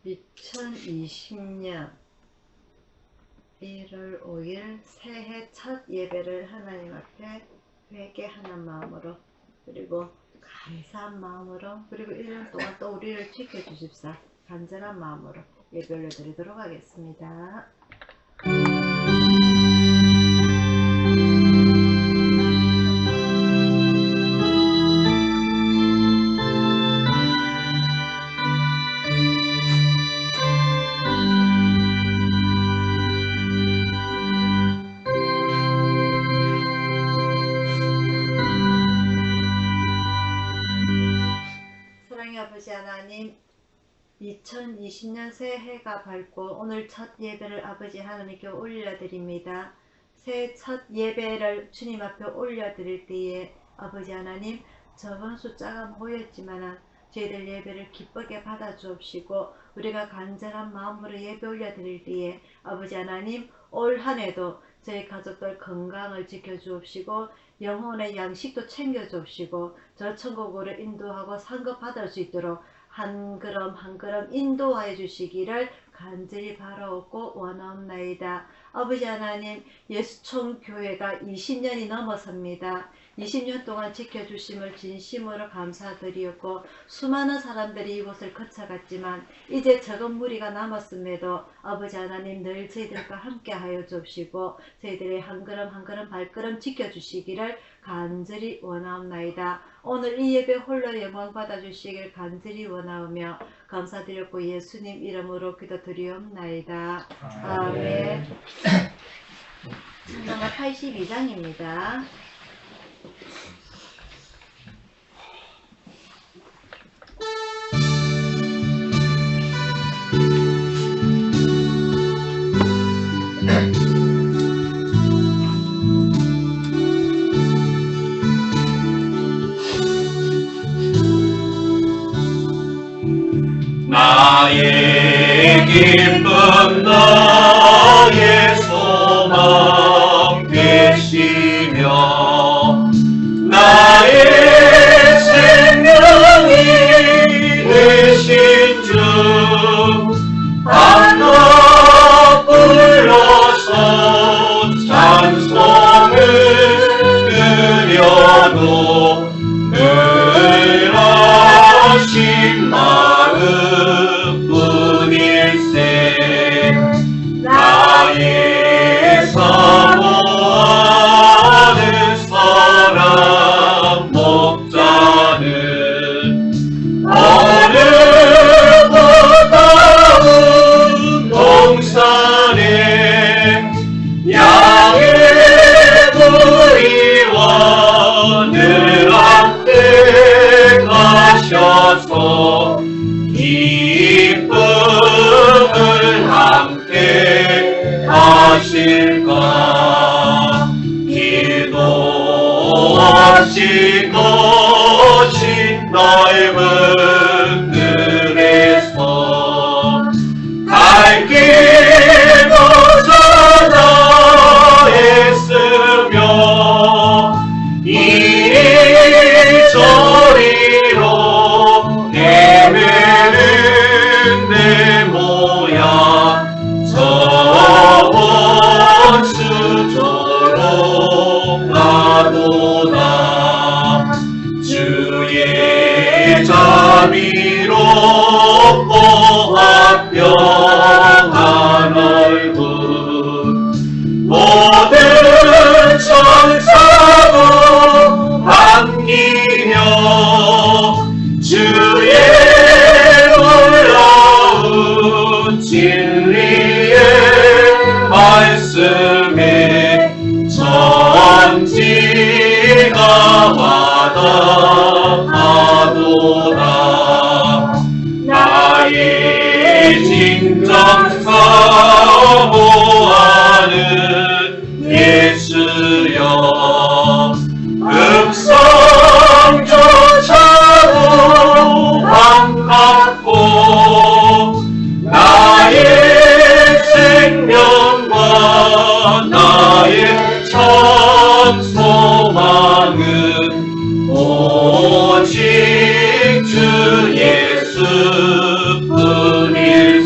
2020년 1월 5일 새해 첫 예배를 하나님 앞에 회개하는 마음으로, 그리고 감사한 마음으로, 그리고 1년 동안 또 우리를 지켜주십사 간절한 마음으로 예배 올려드리도록 하겠습니다. 사랑의 아버지 하나님, 2020년 새해가 밝고 오늘 첫 예배를 아버지 하나님께 올려드립니다. 새해 첫 예배를 주님 앞에 올려드릴 때에 아버지 하나님, 적은 숫자가 모였지만 저희들 예배를 기쁘게 받아 주옵시고, 우리가 간절한 마음으로 예배 올려드릴 때에 아버지 하나님, 올 한해도 저희 가족들 건강을 지켜주옵시고 영혼의 양식도 챙겨주옵시고 저 천국으로 인도하고 상급 받을 수 있도록 한 걸음 한 걸음 인도하여 주시기를 간절히 바라옵고 원하옵나이다. 아버지 하나님, 예수총교회가 20년이 넘어섭니다. 20년 동안 지켜주심을 진심으로 감사드리었고 수많은 사람들이 이곳을 거쳐갔지만 이제 적은 무리가 남았음에도 아버지 하나님 늘 저희들과 함께하여 주옵시고 저희들의 한 걸음 한 걸음 발걸음 지켜주시기를 간절히 원하옵나이다. 오늘 이 예배 홀로 영광 받아주시길 간절히 원하오며 감사드렸고 예수님 이름으로 기도드리옵나이다. 아멘. 찬송가 82장입니다. 나의 기쁨 나의 소망 되시며 나의 생명이 되신 주 한나 불러서 찬송을 드려도 늘 하신 나의 사모하는 사랑 목자는 어느보다운 동산에 양의 부리와 늘 앞에 가셔서 기쁨을 함께 하실까. 기도하신 것이 넓은 들에서 갈 길도 찾아 애쓰며 이리저리로 헤매는 내 모양 저번 수조로 가도다. 주의 자비로 보합병한 얼굴 모든 천사도 반기며 주의 놀라운 진리의 말씀에 천지가 와닿아도다. 나의 진정 사모하는 예수여 음성조차도 반갑고 나의 생명과 나의 참 소망은 오직 주 예수뿐일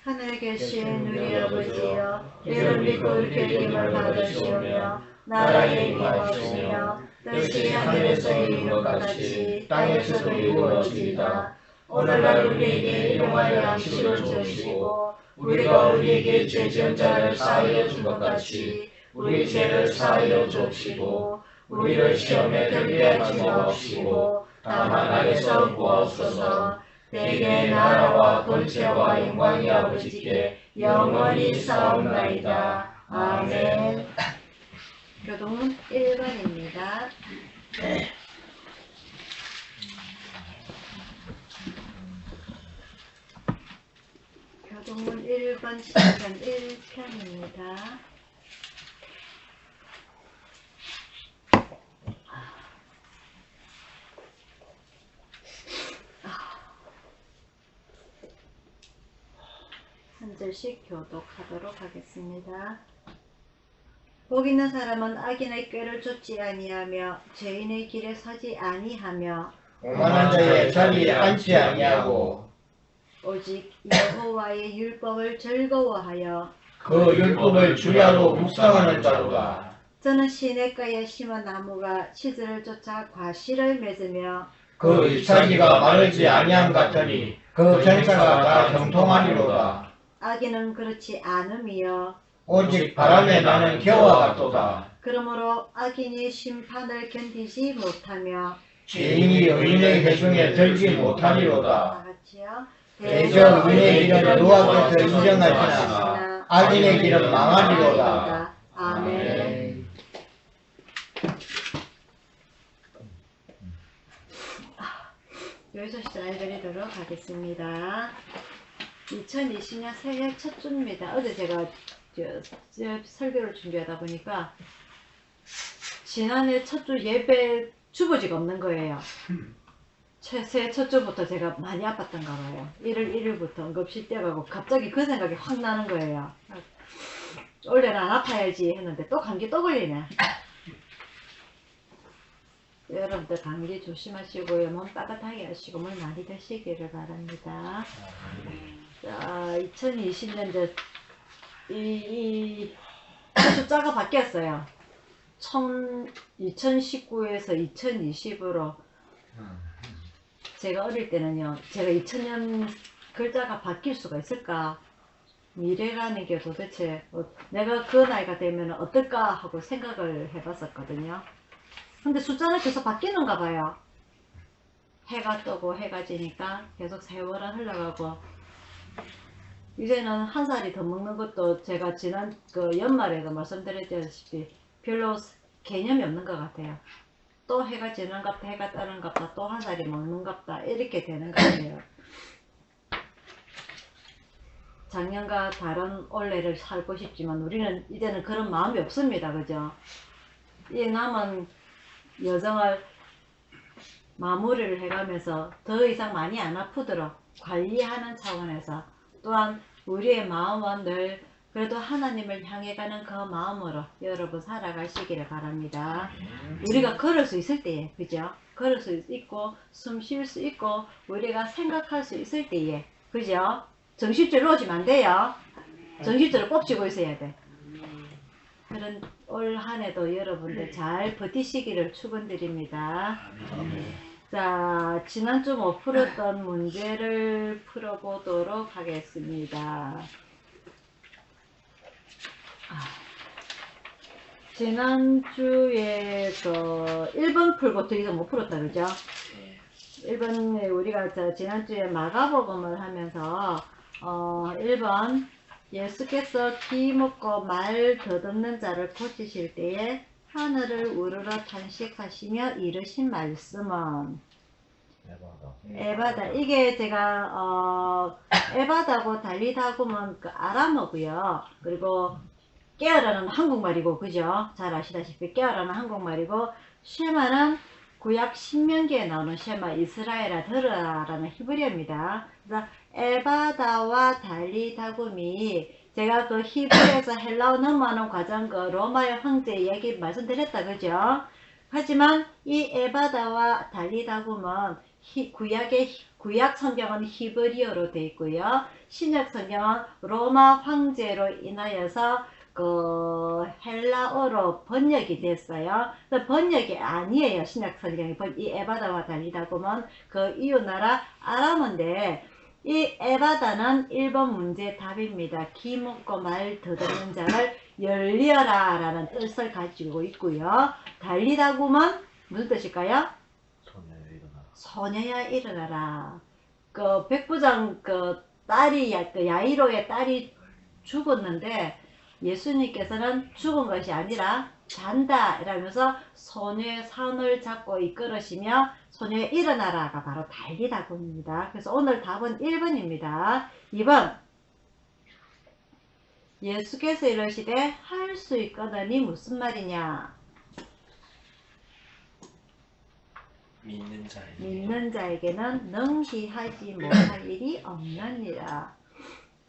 하늘에 계신 우리 아버지여, 이름이 거룩히 여김을 받으시오며 나라의 임하시며 뜻이 하늘에서 이룬 것 같이 땅에서도 이루어지이다. 오늘날 우리에게 일용할 양식을 주시고 우리가 우리에게 죄 지은 자를 사하여 준 것 같이 우리 죄를 사하여 주시고 우리를 시험에 들게 하지 마옵시고 다만 악에서 구하옵소서. 내게 나라와 권세와 영광이 아버지께 영원히 싸움나이다. 아멘. 교동문 1번입니다. 교동문 1번 시편 1편입니다. 한 절씩 교독하도록 하겠습니다. 복 있는 사람은 악인의 꾀를 좇지 아니하며 죄인의 길에 서지 아니하며 오만한 자의 자리에 앉지 아니하고 오직 여호와의 율법을 즐거워하여 그 율법을 주야로 묵상하는 자로다. 저는 시냇가에 심은 나무가 시들을 쫓아 과실을 맺으며 그 잎사귀가 마르지 아니함 같으니 그 전사가 다 형통하리로다. 악인은 그렇지 않음이여 오직 바람에 나는 겨와 같도다. 그러므로 악인이 심판을 견디지 못하며 죄인이 의인의 회중에 들지 못하리로다. 다같이요. 대저 의인의 길은 누가 곁을 인정하시나 악인의 길은 망하리로다. 아멘. 여기서 시작해드리도록 하겠습니다. 2020년 새해 첫 주입니다. 어제 제가 설교를 준비하다 보니까 지난해 첫 주 예배 주보지가 없는 거예요. 새해 첫 주부터 제가 많이 아팠던가 봐요. 1월 1일부터 응급실 뛰어가고 갑자기 그 생각이 확 나는 거예요. 원래는 안 아파야지 했는데 또 감기 또 걸리네. 여러분들 감기 조심하시고요. 몸 따뜻하게 하시고 물 많이 드시기를 바랍니다. 자, 2020년도 이 숫자가 바뀌었어요. 2019에서 2020으로 제가 어릴 때는요, 제가 2000년 글자가 바뀔 수가 있을까? 미래라는 게 도대체 내가 그 나이가 되면 어떨까 하고 생각을 해봤었거든요. 근데 숫자는 계속 바뀌는가 봐요. 해가 뜨고 해가 지니까 계속 세월은 흘러가고 이제는 한 살이 더 먹는 것도 제가 지난 그 연말에도 말씀드렸다시피 별로 개념이 없는 것 같아요. 또 해가 지는갑다 해가 뜨는갑다 또 한 살이 먹는갑다 이렇게 되는 것 같아요. 작년과 다른 올해를 살고 싶지만 우리는 이제는 그런 마음이 없습니다. 그죠? 이 남은 여정을 마무리를 해가면서 더 이상 많이 안 아프도록 관리하는 차원에서 또한 우리의 마음은 늘 그래도 하나님을 향해 가는 그 마음으로 여러분 살아가시기를 바랍니다. 우리가 걸을 수 있을 때에, 그죠? 걸을 수 있고 숨 쉴 수 있고 우리가 생각할 수 있을 때에, 그죠? 정신줄을 놓으면 안 돼요. 정신줄을 꼭 쥐고 있어야 돼. 그런 올 한 해도 여러분들 잘 버티시기를 축원드립니다. 자, 지난주 못 풀었던 문제를 풀어보도록 하겠습니다. 지난주에 그 1번 풀고 더 이상 못 풀었다, 그죠? 1번에 우리가 지난주에 마가복음을 하면서 1번 예수께서 기 먹고 말 더듬는 자를 고치실 때에 하늘을 우러러 탄식하시며 이르신 말씀은 에바다. 이게 제가 에바다고 달리다고면 그 아람어고요. 그리고 깨어라는 한국말이고, 그죠? 잘 아시다시피 깨어라는 한국말이고, 쉐마는 구약 신명기에 나오는 쉐마 이스라엘아 들으라라는 히브리어입니다. 그래서 에바다와 달리다굼이 제가 그 히브리에서 헬라어 넘어가는 과정 그 로마의 황제 얘기 말씀드렸다, 그죠? 하지만 이 에바다와 달리다굼은 구약 성경은 히브리어로 되어 있고요. 신약 성경은 로마 황제로 인하여서 그 헬라어로 번역이 됐어요. 번역이 아니에요. 신약 성경이 이 에바다와 달리다 보면 그 이웃 나라 아람어인데 이 에바다는 1번 문제 답입니다. 기 묻고 말 더듬는 자를 열리어라 라는 뜻을 가지고 있고요. 달리다구만 무슨 뜻일까요? 소녀야 일어나라. 그 백부장 그 딸이 그 야이로의 딸이 죽었는데 예수님께서는 죽은 것이 아니라 잔다 이러면서 소녀의 손을 잡고 이끌으시며 소녀의 일어나라가 바로 달리다군입니다. 그래서 오늘 답은 1번입니다. 2번 예수께서 이르시되 할 수 있거든이 무슨 말이냐? 믿는 자에게는 능히 하지 못할 일이 없느니라.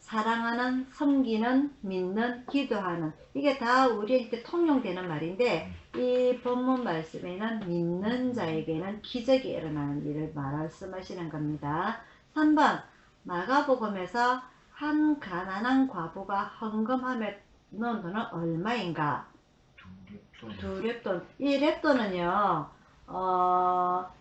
사랑하는, 섬기는, 믿는, 기도하는 이게 다 우리에게 통용되는 말인데 이 본문 말씀에는 믿는 자에게는 기적이 일어나는 일을 말씀하시는 겁니다. 3번 마가복음에서 한 가난한 과부가 헌금함에 넣은 돈은 얼마인가? 2렙돈. 이 렙돈은요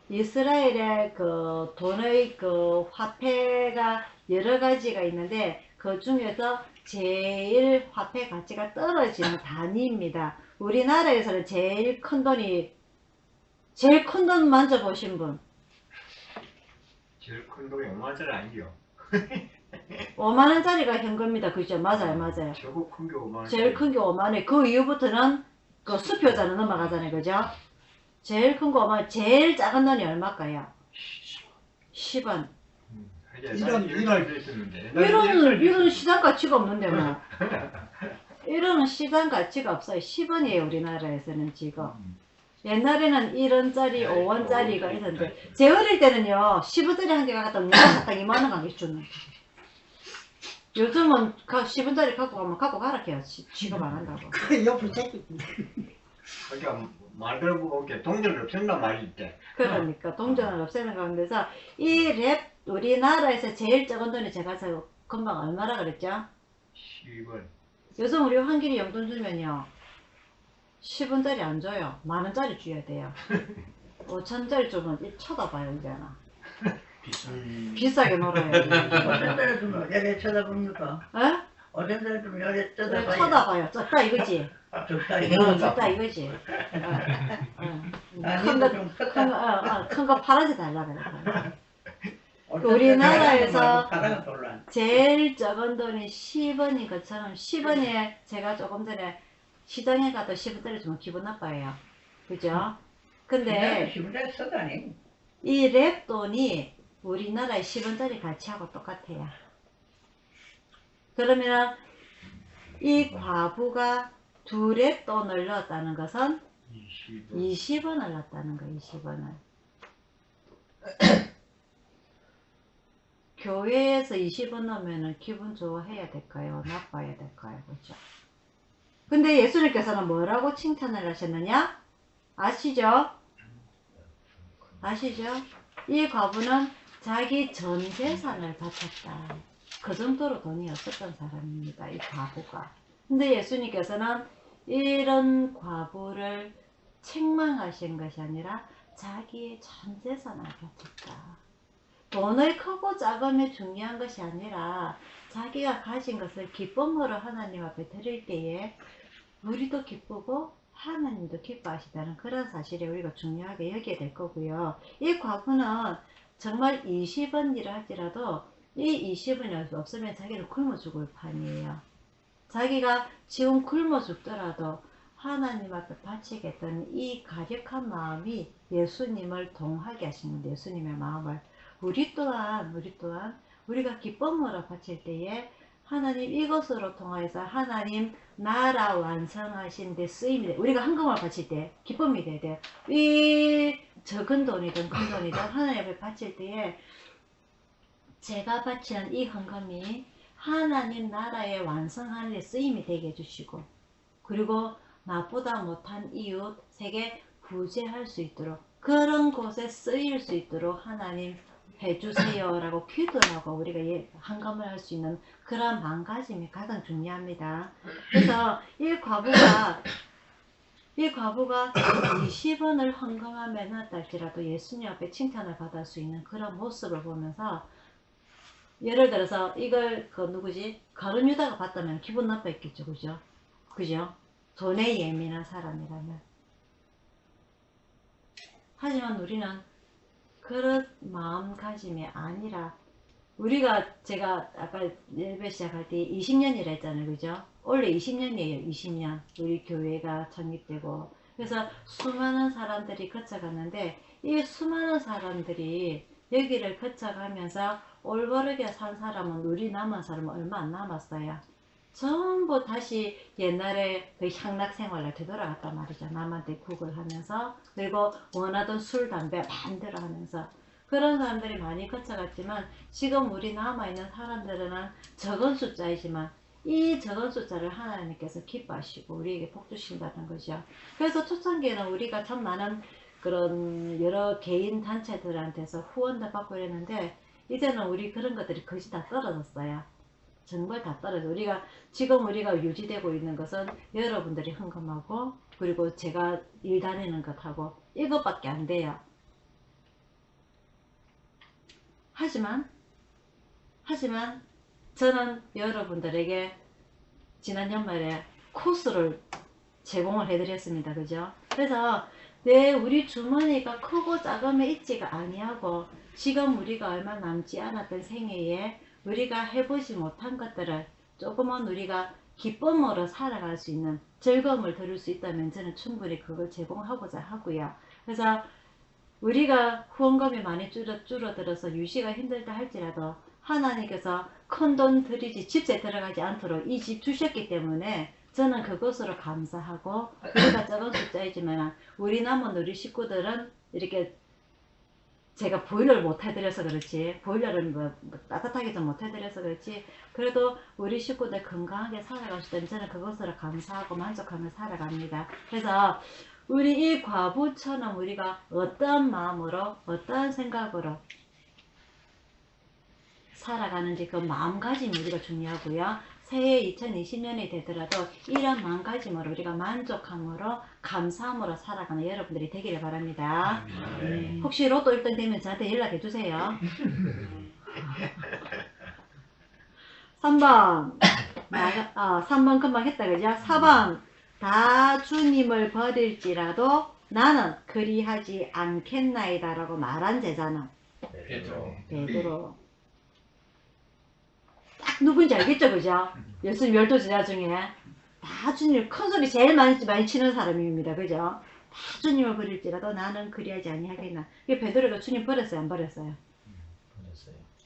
이스라엘의 그 돈의 그 화폐가 여러 가지가 있는데 그 중에서 제일 화폐 가치가 떨어지는 단위입니다. 우리나라에서는 제일 큰 돈이 제일 큰 돈 만져보신 분? 제일 큰 돈이 5만원짜리 아니요? 5만원짜리가 현금입니다. 그죠? 맞아요. 맞아요. 최고 큰 게 5만원. 제일 큰 게 5만원. 그 이후부터는 그 수표자는 넘어가잖아요. 그죠? 제일 큰 거 5만원. 제일 작은 돈이 얼마일까요? 10원. 이런 시장 가치가 없는데 뭐. 이런 시장 가치가 없어요. 10원이에요. 우리나라에서는 지금. 옛날에는 1원짜리, 5원짜리가 있었는데 제 어릴 때는요 10원짜리 한 개가 갖다 내가 갖다 2만원 가게 주는. 요즘은 10원짜리 갖고 가면 갖고 가라 해요. 취급 안 한다고. 그 옆으로 새끼. 그러니까 말 들어보고 이렇게 동전을 없앤단 말이 있대. 그러니까 동전을 없애는 가운데서 이 랩 우리나라에서 제일 적은 돈이 제가 금방 얼마라 그랬죠? 10원. 요즘 우리 환길이 용돈 주면요 10원짜리 안 줘요. 만원짜리 줘야 돼요. 5천원짜리 주면 쳐다봐요 이제는. 비싸게 놀아요. 어떤 데를 좀 여기 쳐다봅니까? 에? 어떤 데를 좀 여기 쳐다봐요. 쳐다봐요. 적다 이거지. 적다 이거지. 큰 거 팔아지 달라 그래. 우리나라에서 제일 적은 돈이 10원인 것처럼 10원에 제가 조금 전에 시장에 가도 10원짜리 주면 기분 나빠요. 그죠? 근데 이 랩돈이 우리나라의 10원짜리 가치하고 똑같아요. 그러면 이 과부가 2랩돈을 넣었다는 것은 20원을 넣었다는 거예요. 20원을. 교회에서 20원 넣으면 기분 좋아해야 될까요? 나빠야 될까요? 그렇죠? 근데 예수님께서는 뭐라고 칭찬을 하셨느냐? 아시죠? 아시죠? 이 과부는 자기 전 재산을 바쳤다. 그 정도로 돈이 없었던 사람입니다. 이 과부가. 근데 예수님께서는 이런 과부를 책망하신 것이 아니라 자기의 전 재산을 바쳤다. 돈의 크고 작음이 중요한 것이 아니라 자기가 가진 것을 기쁨으로 하나님 앞에 드릴 때에 우리도 기쁘고 하나님도 기뻐하시다는 그런 사실을 우리가 중요하게 여겨야 될 거고요. 이 과부는 정말 20원이라 할지라도 이 20원이 없으면 자기는 굶어 죽을 판이에요. 자기가 지금 굶어 죽더라도 하나님 앞에 바치겠다는 이 가격한 마음이 예수님을 동하게 하신 건데, 예수님의 마음을 우리 또한 우리가 기쁨으로 바칠 때에 하나님 이것으로 통하여서 하나님 나라 완성하신 데 쓰임이 돼. 우리가 헌금을 바칠 때 기쁨이 돼야 돼요. 이 적은 돈이든 큰 돈이든 하나님 앞에 바칠 때에 제가 바치는 이 헌금이 하나님 나라의 완성하는 데 쓰임이 되게 해주시고, 그리고 나보다 못한 이웃에게 구제할 수 있도록 그런 곳에 쓰일 수 있도록 하나님 해주세요라고 기도하고 우리가 한감을 할 수 있는 그런 마음가짐이 가장 중요합니다. 그래서 이 과부가 20원을 헌금하며 놨다 할지라도 예수님 앞에 칭찬을 받을 수 있는 그런 모습을 보면서, 예를 들어서 이걸 누구지? 가룟 유다가 봤다면 기분 나빴겠죠. 그죠? 돈에 예민한 사람이라면. 하지만 우리는 그런 마음가짐이 아니라, 제가 아까 예배 시작할 때 20년이라 했잖아요. 그죠? 원래 20년이에요. 20년. 우리 교회가 창립되고. 그래서 수많은 사람들이 거쳐갔는데, 이 수많은 사람들이 여기를 거쳐가면서 올바르게 산 사람은, 우리 남은 사람은 얼마 안 남았어요. 전부 다시 옛날에 그 향락 생활을 되돌아갔단 말이죠. 남한테 국을 하면서, 그리고 원하던 술, 담배 마음대로 하면서. 그런 사람들이 많이 거쳐갔지만, 지금 우리 남아있는 사람들은 적은 숫자이지만 이 적은 숫자를 하나님께서 기뻐하시고 우리에게 복 주신다는 거죠. 그래서 초창기에는 우리가 참 많은 그런 여러 개인 단체들한테서 후원도 받고 이랬는데, 이제는 우리 그런 것들이 거의 다 떨어졌어요. 정말 다 떨어져. 지금 우리가 유지되고 있는 것은 여러분들이 헌금하고, 그리고 제가 일 다니는 것하고 이것밖에 안 돼요. 하지만 저는 여러분들에게 지난 연말에 코스를 제공을 해드렸습니다. 그죠? 그래서 우리 주머니가 크고 작음에 있지가 아니하고, 지금 우리가 얼마 남지 않았던 생애에 우리가 해보지 못한 것들을 조금은 우리가 기쁨으로 살아갈 수 있는, 즐거움을 들을 수 있다면 저는 충분히 그걸 제공하고자 하고요. 그래서 우리가 후원금이 많이 줄어들어서 유지가 힘들다 할지라도 하나님께서 큰 돈 들이지 집세 들어가지 않도록 이 집 주셨기 때문에 저는 그것으로 감사하고, 우리가 적은 숫자이지만 우리 남은 우리 식구들은 이렇게, 제가 보일러를 못 해드려서 그렇지, 보일러를 따뜻하게 좀 못 해드려서 그렇지, 그래도 우리 식구들 건강하게 살아갈 수 있다면 저는 그것으로 감사하고 만족하며 살아갑니다. 그래서 우리 이 과부처럼 우리가 어떠한 마음으로, 어떠한 생각으로 살아가는지 그 마음가짐이 우리가 중요하고요. 새해 2020년이 되더라도 이런 마음가짐으로 우리가 만족함으로, 감사함으로 살아가는 여러분들이 되기를 바랍니다. 혹시 로또 1등 되면 저한테 연락해 주세요. 3번 3번 금방 했다 그죠? 4번 다 주님을 버릴지라도 나는 그리하지 않겠나이다 라고 말한 제자는 베드로. 딱 누군지 알겠죠? 그죠? 예수님 12제자 중에 다 주님 큰소리 제일 많이 치는 사람입니다. 그죠? 다 주님을 버릴지라도 나는 그리하지 아니하겠나. 이게 베드로가 주님 버렸어요? 안 버렸어요?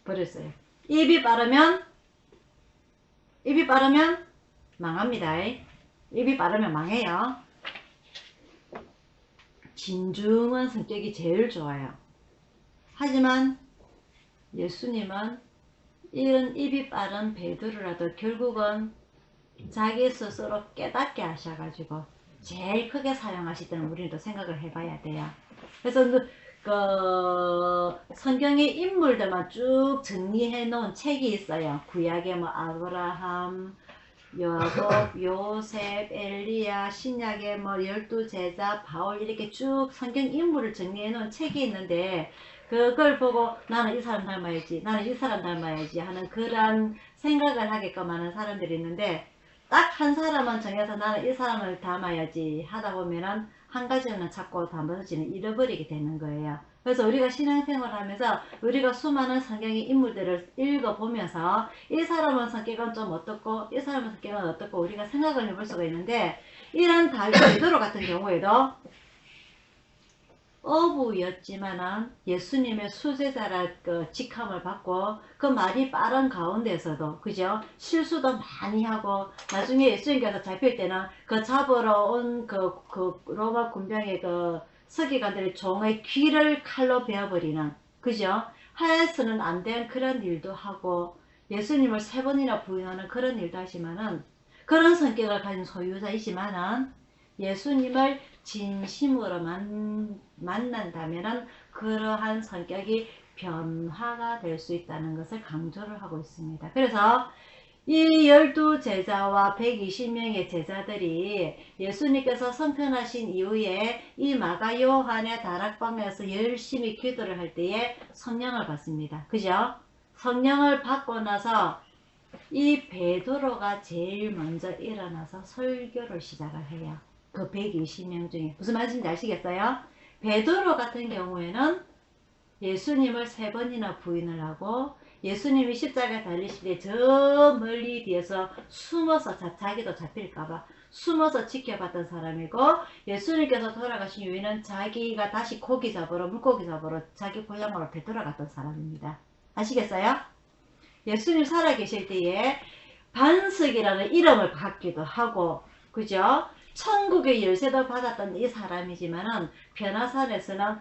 버렸어요. 입이 빠르면 망합니다. 입이 빠르면 망해요. 진중한 성격이 제일 좋아요. 하지만 예수님은 이런 입이 빠른 베드로라도 결국은 자기 스스로 깨닫게 하셔가지고 제일 크게 사용하시다는 우리는 또 생각을 해봐야 돼요. 그래서 성경의 인물들만 쭉 정리해 놓은 책이 있어요. 구약에 아브라함, 야곱, 요셉, 엘리야, 신약에 12제자, 바울, 이렇게 쭉 성경 인물을 정리해 놓은 책이 있는데, 그걸 보고 나는 이 사람 닮아야지, 나는 이 사람 닮아야지 하는 그런 생각을 하게끔 하는 사람들이 있는데, 딱 한 사람만 정해서 나는 이 사람을 닮아야지 하다 보면은 한 가지는 자꾸 나머지는 잃어버리게 되는 거예요. 그래서 우리가 신앙생활을 하면서 우리가 수많은 성경의 인물들을 읽어보면서 이 사람은 성격은 좀 어떻고 이 사람은 성격은 어떻고 우리가 생각을 해볼 수가 있는데, 이런 베드로 같은 경우에도 어부였지만은 예수님의 수제자라 직함을 받고 그 말이 빠른 가운데서도, 그죠? 실수도 많이 하고, 나중에 예수님께서 잡힐 때는 그 잡으러 온 로마 군병의 서기관들의 종의 귀를 칼로 베어버리는, 그죠? 하여서는 안 된 그런 일도 하고, 예수님을 3번이나 부인하는 그런 일도 하지만은, 그런 성격을 가진 소유자이지만은 예수님을 진심으로 만난다면 그러한 성격이 변화가 될 수 있다는 것을 강조를 하고 있습니다. 그래서 이 12제자와 120명의 제자들이 예수님께서 성편하신 이후에 이 마가 요한의 다락방에서 열심히 기도를 할 때에 성령을 받습니다. 그죠? 성령을 받고 나서 이 베드로가 제일 먼저 일어나서 설교를 시작을 해요. 그 120명 중에. 무슨 말인지 아시겠어요? 베드로 같은 경우에는 예수님을 3번이나 부인을 하고 예수님이 십자가에 달리실 때 저 멀리 뒤에서 숨어서 자기도 잡힐까봐 숨어서 지켜봤던 사람이고, 예수님께서 돌아가신 이후에는 자기가 다시 고기 잡으러 물고기 잡으러 자기 고향으로 되돌아갔던 사람입니다. 아시겠어요? 예수님 살아계실 때에 반석이라는 이름을 갖기도 하고, 그죠? 천국의 열쇠도 받았던 이 사람이지만은 변화산에서는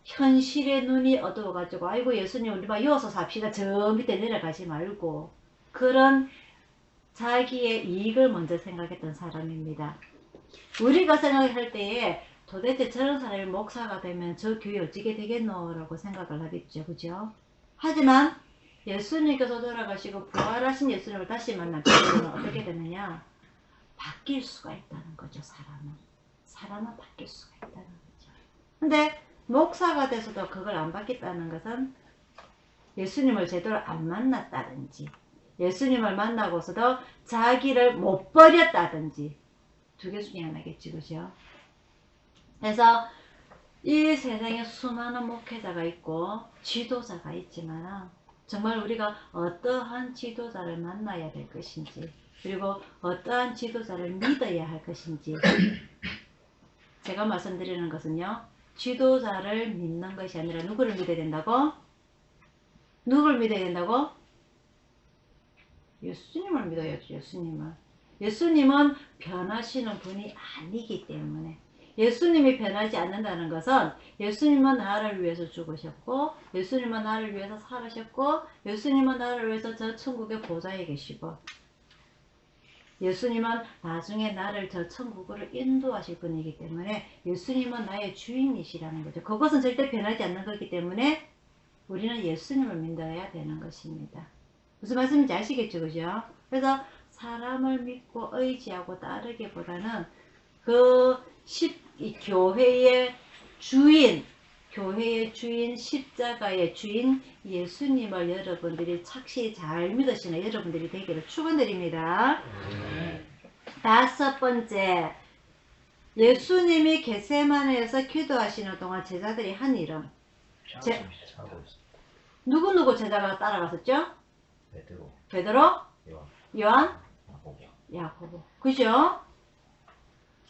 현실의 눈이 어두워가지고 아이고 예수님 우리만 이어서 삽시다 저 밑에 내려가지 말고 그런 자기의 이익을 먼저 생각했던 사람입니다. 우리가 생각할 때에 도대체 저런 사람이 목사가 되면 저 교회 어찌게 되겠노 라고 생각을 하겠죠. 그죠? 하지만 예수님께서 돌아가시고 부활하신 예수님을 다시 만난 그들은 어떻게 되느냐? 바뀔 수가 있다는 거죠. 사람은 바뀔 수가 있다는 거죠. 근데 목사가 돼서도 그걸 안 받겠다는 것은 예수님을 제대로 안 만났다든지 예수님을 만나고서도 자기를 못 버렸다든지 두 개 중에 하나겠지. 그죠? 그래서 이 세상에 수많은 목회자가 있고 지도자가 있지만 정말 우리가 어떠한 지도자를 만나야 될 것인지 그리고 어떠한 지도자를 믿어야 할 것인지 제가 말씀드리는 것은요, 지도자를 믿는 것이 아니라 누구를 믿어야 된다고? 누구를 믿어야 된다고? 예수님을 믿어야죠. 예수님은 변하시는 분이 아니기 때문에. 예수님이 변하지 않는다는 것은 예수님은 나를 위해서 죽으셨고 예수님은 나를 위해서 살으셨고 예수님은 나를 위해서 저 천국의 보좌에 계시고 예수님은 나중에 나를 저 천국으로 인도하실 분이기 때문에 예수님은 나의 주인이시라는 거죠. 그것은 절대 변하지 않는 거기 때문에 우리는 예수님을 믿어야 되는 것입니다. 무슨 말씀인지 아시겠죠? 그죠? 그래서 사람을 믿고 의지하고 따르기보다는 이 교회의 주인, 십자가의 주인 예수님을 여러분들이 착실히 잘 믿으시는 여러분들이 되기를 축원드립니다. 5번째, 예수님이 겟세마네에서 기도하시는 동안 제자들이 한 일은 누구 제자가 따라갔었죠? 베드로, 요한, 야고보. 그죠?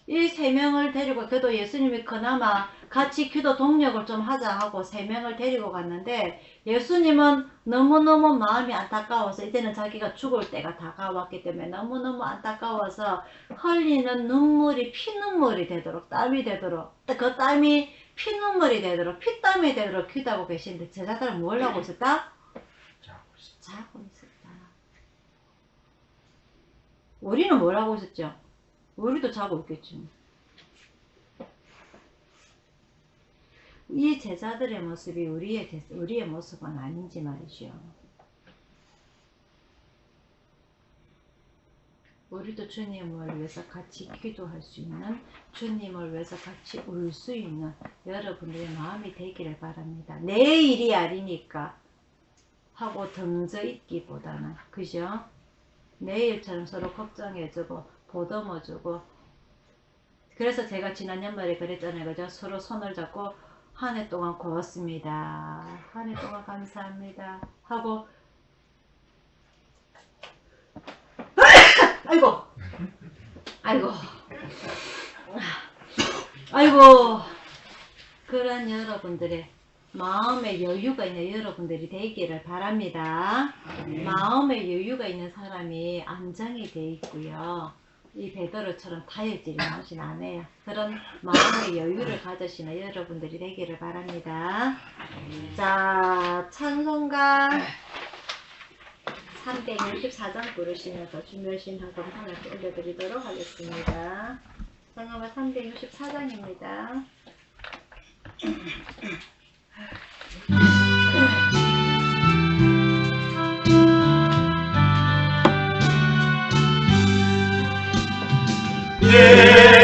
이 3명을 데리고, 그래도 예수님이 그나마 같이 기도 동력을 좀 하자 하고 3명을 데리고 갔는데, 예수님은 너무너무 마음이 안타까워서 이제는 자기가 죽을 때가 다가왔기 때문에 너무너무 안타까워서 흘리는 눈물이 피눈물이 되도록, 땀이 되도록, 그 땀이 피눈물이 되도록, 피땀이 되도록 기도하고 계시는데 제자들은 뭘 하고 있었다? 자고 있었다. 우리는 뭘 하고 있었죠? 우리도 자고 있겠지. 이 제자들의 모습이 우리의 모습은 아닌지 말이죠. 우리도 주님을 위해서 같이 기도할 수 있는, 주님을 위해서 같이 울 수 있는 여러분들의 마음이 되기를 바랍니다. 내 일이 아니니까 하고 던져 있기보다는, 그죠? 내일처럼 서로 걱정해주고 보듬어주고. 그래서 제가 지난 연말에 그랬잖아요. 그죠? 서로 손을 잡고 한 해 동안 고맙습니다. 한 해 동안 감사합니다. 하고 아이고 그런 여러분들의 마음의 여유가 있는 여러분들이 되기를 바랍니다. 마음의 여유가 있는 사람이 안정이 되어 있고요. 이 베드로처럼 다혈질이 나오진 않아요. 그런 마음의 여유를 가지시는 여러분들이 되기를 바랍니다. 자, 찬송가 364장 부르시면서 주멸신 헌금 하나씩 올려드리도록 하겠습니다. 잠깐만 364장입니다.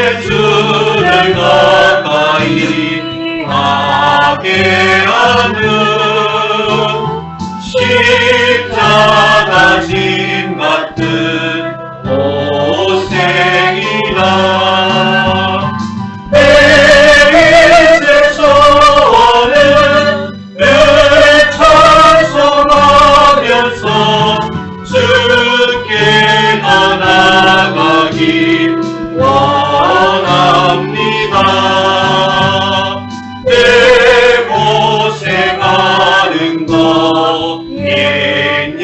예수를 가까이 하게 하는 십자가 짐 같은 고생이다. 내일의 소원은 늘 찬송하면서 주께 나아가기 원합니다. 내 고생하는 거 있냐고니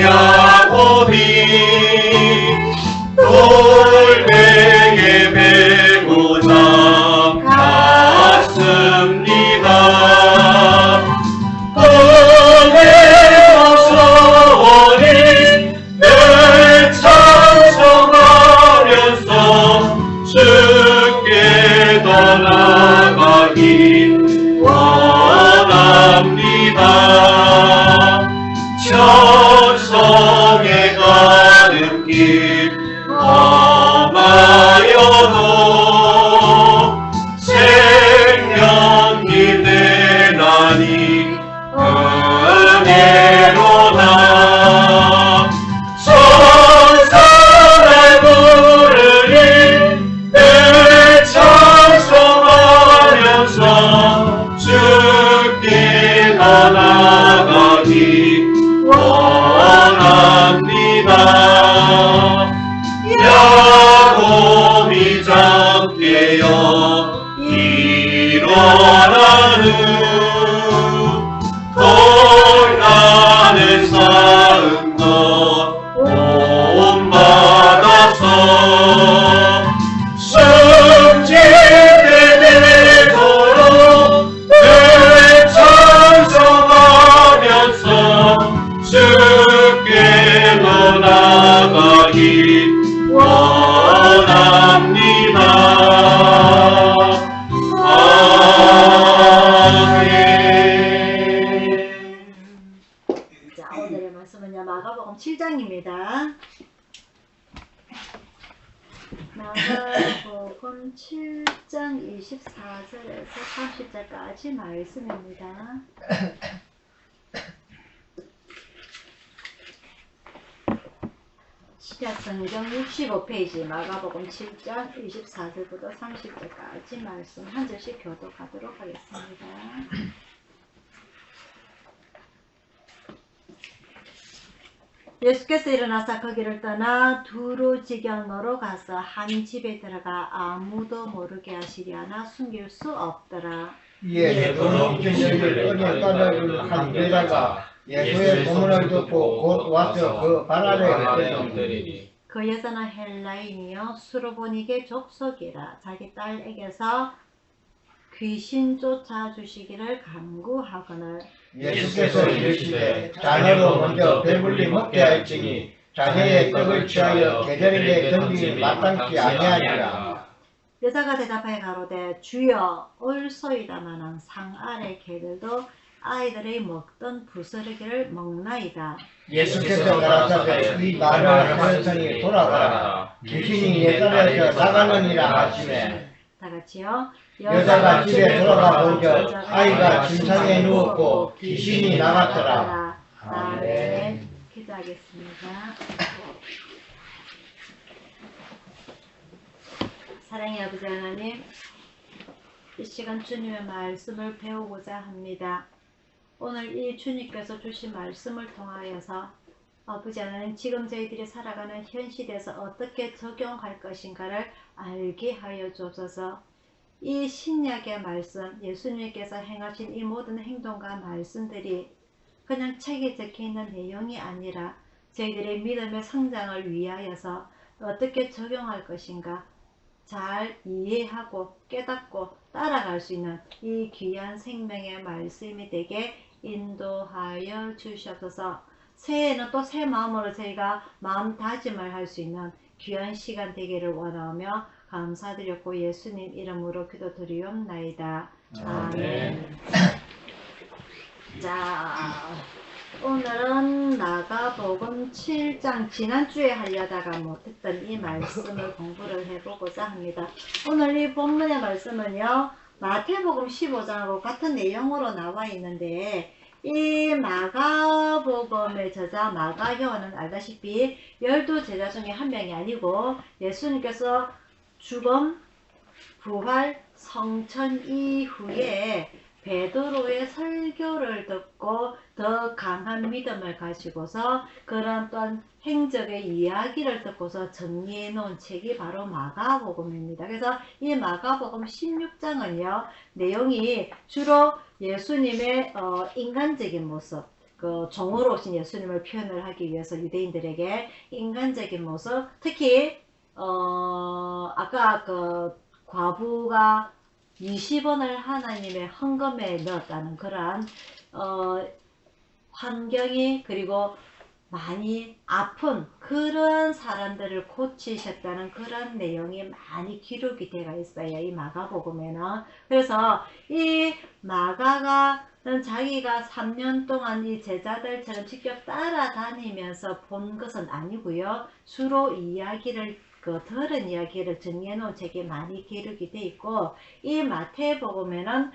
돌베개 메고 나갔습니다. 오늘도 소원이 늘 찬송하면서 주께 더 나아가기 원합니다. 천성에 가는 길 험하여도 생명이 되나니 은혜로다. 천사를 부르니 늘 찬송하면서 주께 나아가기 원합니다. 야곱이 잠깨어 일어나는 고난을 쌓은 것 본받아서 승진에 되도록 늘 찬송하면서 주께 더 나아가기 원합니다. 아멘. 자, 오늘의 말씀은요, 마가복음 7장입니다. 마가복음 7장 24절에서 30절까지 말씀입니다. 신약성경 65페이지 마가복음 7장 24절부터 30절까지 말씀 한 절씩 교독하도록 하겠습니다. 예수께서 일어나서 거기를 떠나 두로 지경으로 가서 한 집에 들어가 아무도 모르게 하시려나 숨길 수 없더라. 이에 돈 없는 여인을 은혜 까닭을 한 여자가 예수의 소문을 듣고 곧 와서 그 발 아래에 엎드리니 그 여자는 헬라인이요 수로보니게 족속이라 자기 딸에게서 귀신 쫓아주시기를 간구하거늘 예수께서 이르시되 자녀로 먼저 배불리 먹게 할지니 자녀의 떡을 취하여 계절에게 던지기 마땅치 아니하니라. 여자가 대답하여 가로되 주여 올소이다마는 상 아래 개들도 아이들이 먹던 부스러기를 먹나이다. 예수께서 가라사대 이 말을 하였으니 돌아가라. 귀신이 내 딸에서 나가느니라 하시매 다같이요. 여자가 집에 돌아가 본즉 아이가 침상에 누웠고 귀신이 나갔더라. 아멘. 기도하겠습니다. 사랑의 아버지 하나님, 이 시간 주님의 말씀을 배우고자 합니다. 오늘 이 주님께서 주신 말씀을 통하여서 아버지 하나님, 지금 저희들이 살아가는 현 시대에서 어떻게 적용할 것인가를 알게 하여 주옵소서. 이 신약의 말씀, 예수님께서 행하신 이 모든 행동과 말씀들이 그냥 책에 적혀있는 내용이 아니라 저희들의 믿음의 성장을 위하여서 어떻게 적용할 것인가 잘 이해하고 깨닫고 따라갈 수 있는 이 귀한 생명의 말씀이 되게 인도하여 주시옵소서. 새해에는 또 새 마음으로 저희가 마음 다짐을 할 수 있는 귀한 시간 되기를 원하며 감사드렸고 예수님 이름으로 기도드리옵나이다. 아멘. 아멘. 자, 오늘은 마가복음 7장 지난주에 하려다가 못했던 이 말씀을 공부를 해보고자 합니다. 오늘 이 본문의 말씀은요, 마태복음 15장하고 같은 내용으로 나와 있는데, 이 마가복음의 저자 마가요한은 알다시피 12제자 중에 한 명이 아니고 예수님께서 죽음, 부활, 성천 이후에 베드로의 설교를 듣고 더 강한 믿음을 가지고서 그런 또한 행적의 이야기를 듣고서 정리해 놓은 책이 바로 마가복음입니다. 그래서 이 마가복음 16장은요, 내용이 주로 예수님의 인간적인 모습, 그 종으로 오신 예수님을 표현을 하기 위해서 유대인들에게 인간적인 모습, 특히 아까 그 과부가 20원을 하나님의 헌금에 넣었다는 그러한 환경이, 그리고 많이 아픈 그런 사람들을 고치셨다는 그런 내용이 많이 기록이 되어 있어요, 이 마가복음에는. 그래서 이 마가가는 자기가 3년 동안 이 제자들처럼 직접 따라다니면서 본 것은 아니고요, 주로 이야기를 들은 이야기를 정리해 놓은 책이 많이 기록이 되어 있고, 이 마태복음에는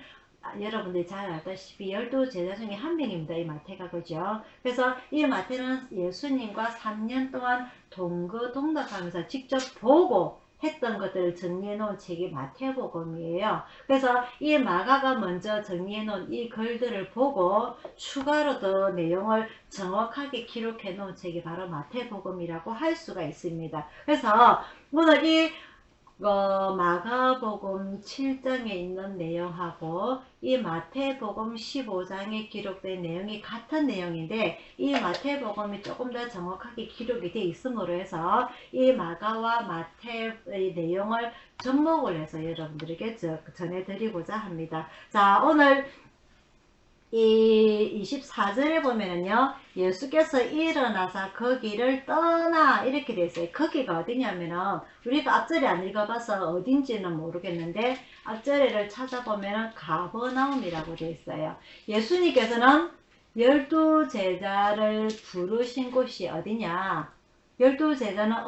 여러분들이 잘 알다시피 12제자 중에 한 명입니다, 이 마태가. 그죠? 그래서 이 마태는 예수님과 3년 동안 동거동락하면서 직접 보고 했던 것들을 정리해 놓은 책이 마태복음이에요. 그래서 이 마가가 먼저 정리해 놓은 이 글들을 보고 추가로 더 내용을 정확하게 기록해 놓은 책이 바로 마태복음이라고 할 수가 있습니다. 그래서 오늘 이 마가복음 7장에 있는 내용하고 이 마태복음 15장에 기록된 내용이 같은 내용인데, 이 마태복음이 조금 더 정확하게 기록이 되어 있음으로 해서 이 마가와 마태의 내용을 접목을 해서 여러분들에게 전해드리고자 합니다. 자, 오늘 이 24절에 보면은요, 예수께서 일어나서 거기를 떠나 이렇게 되어 있어요. 거기가 어디냐면은 우리가 앞절에 안 읽어봐서 어딘지는 모르겠는데 앞절에를 찾아보면은 가버나움이라고 되어 있어요. 예수님께서는 12제자를 부르신 곳이 어디냐? 12제자는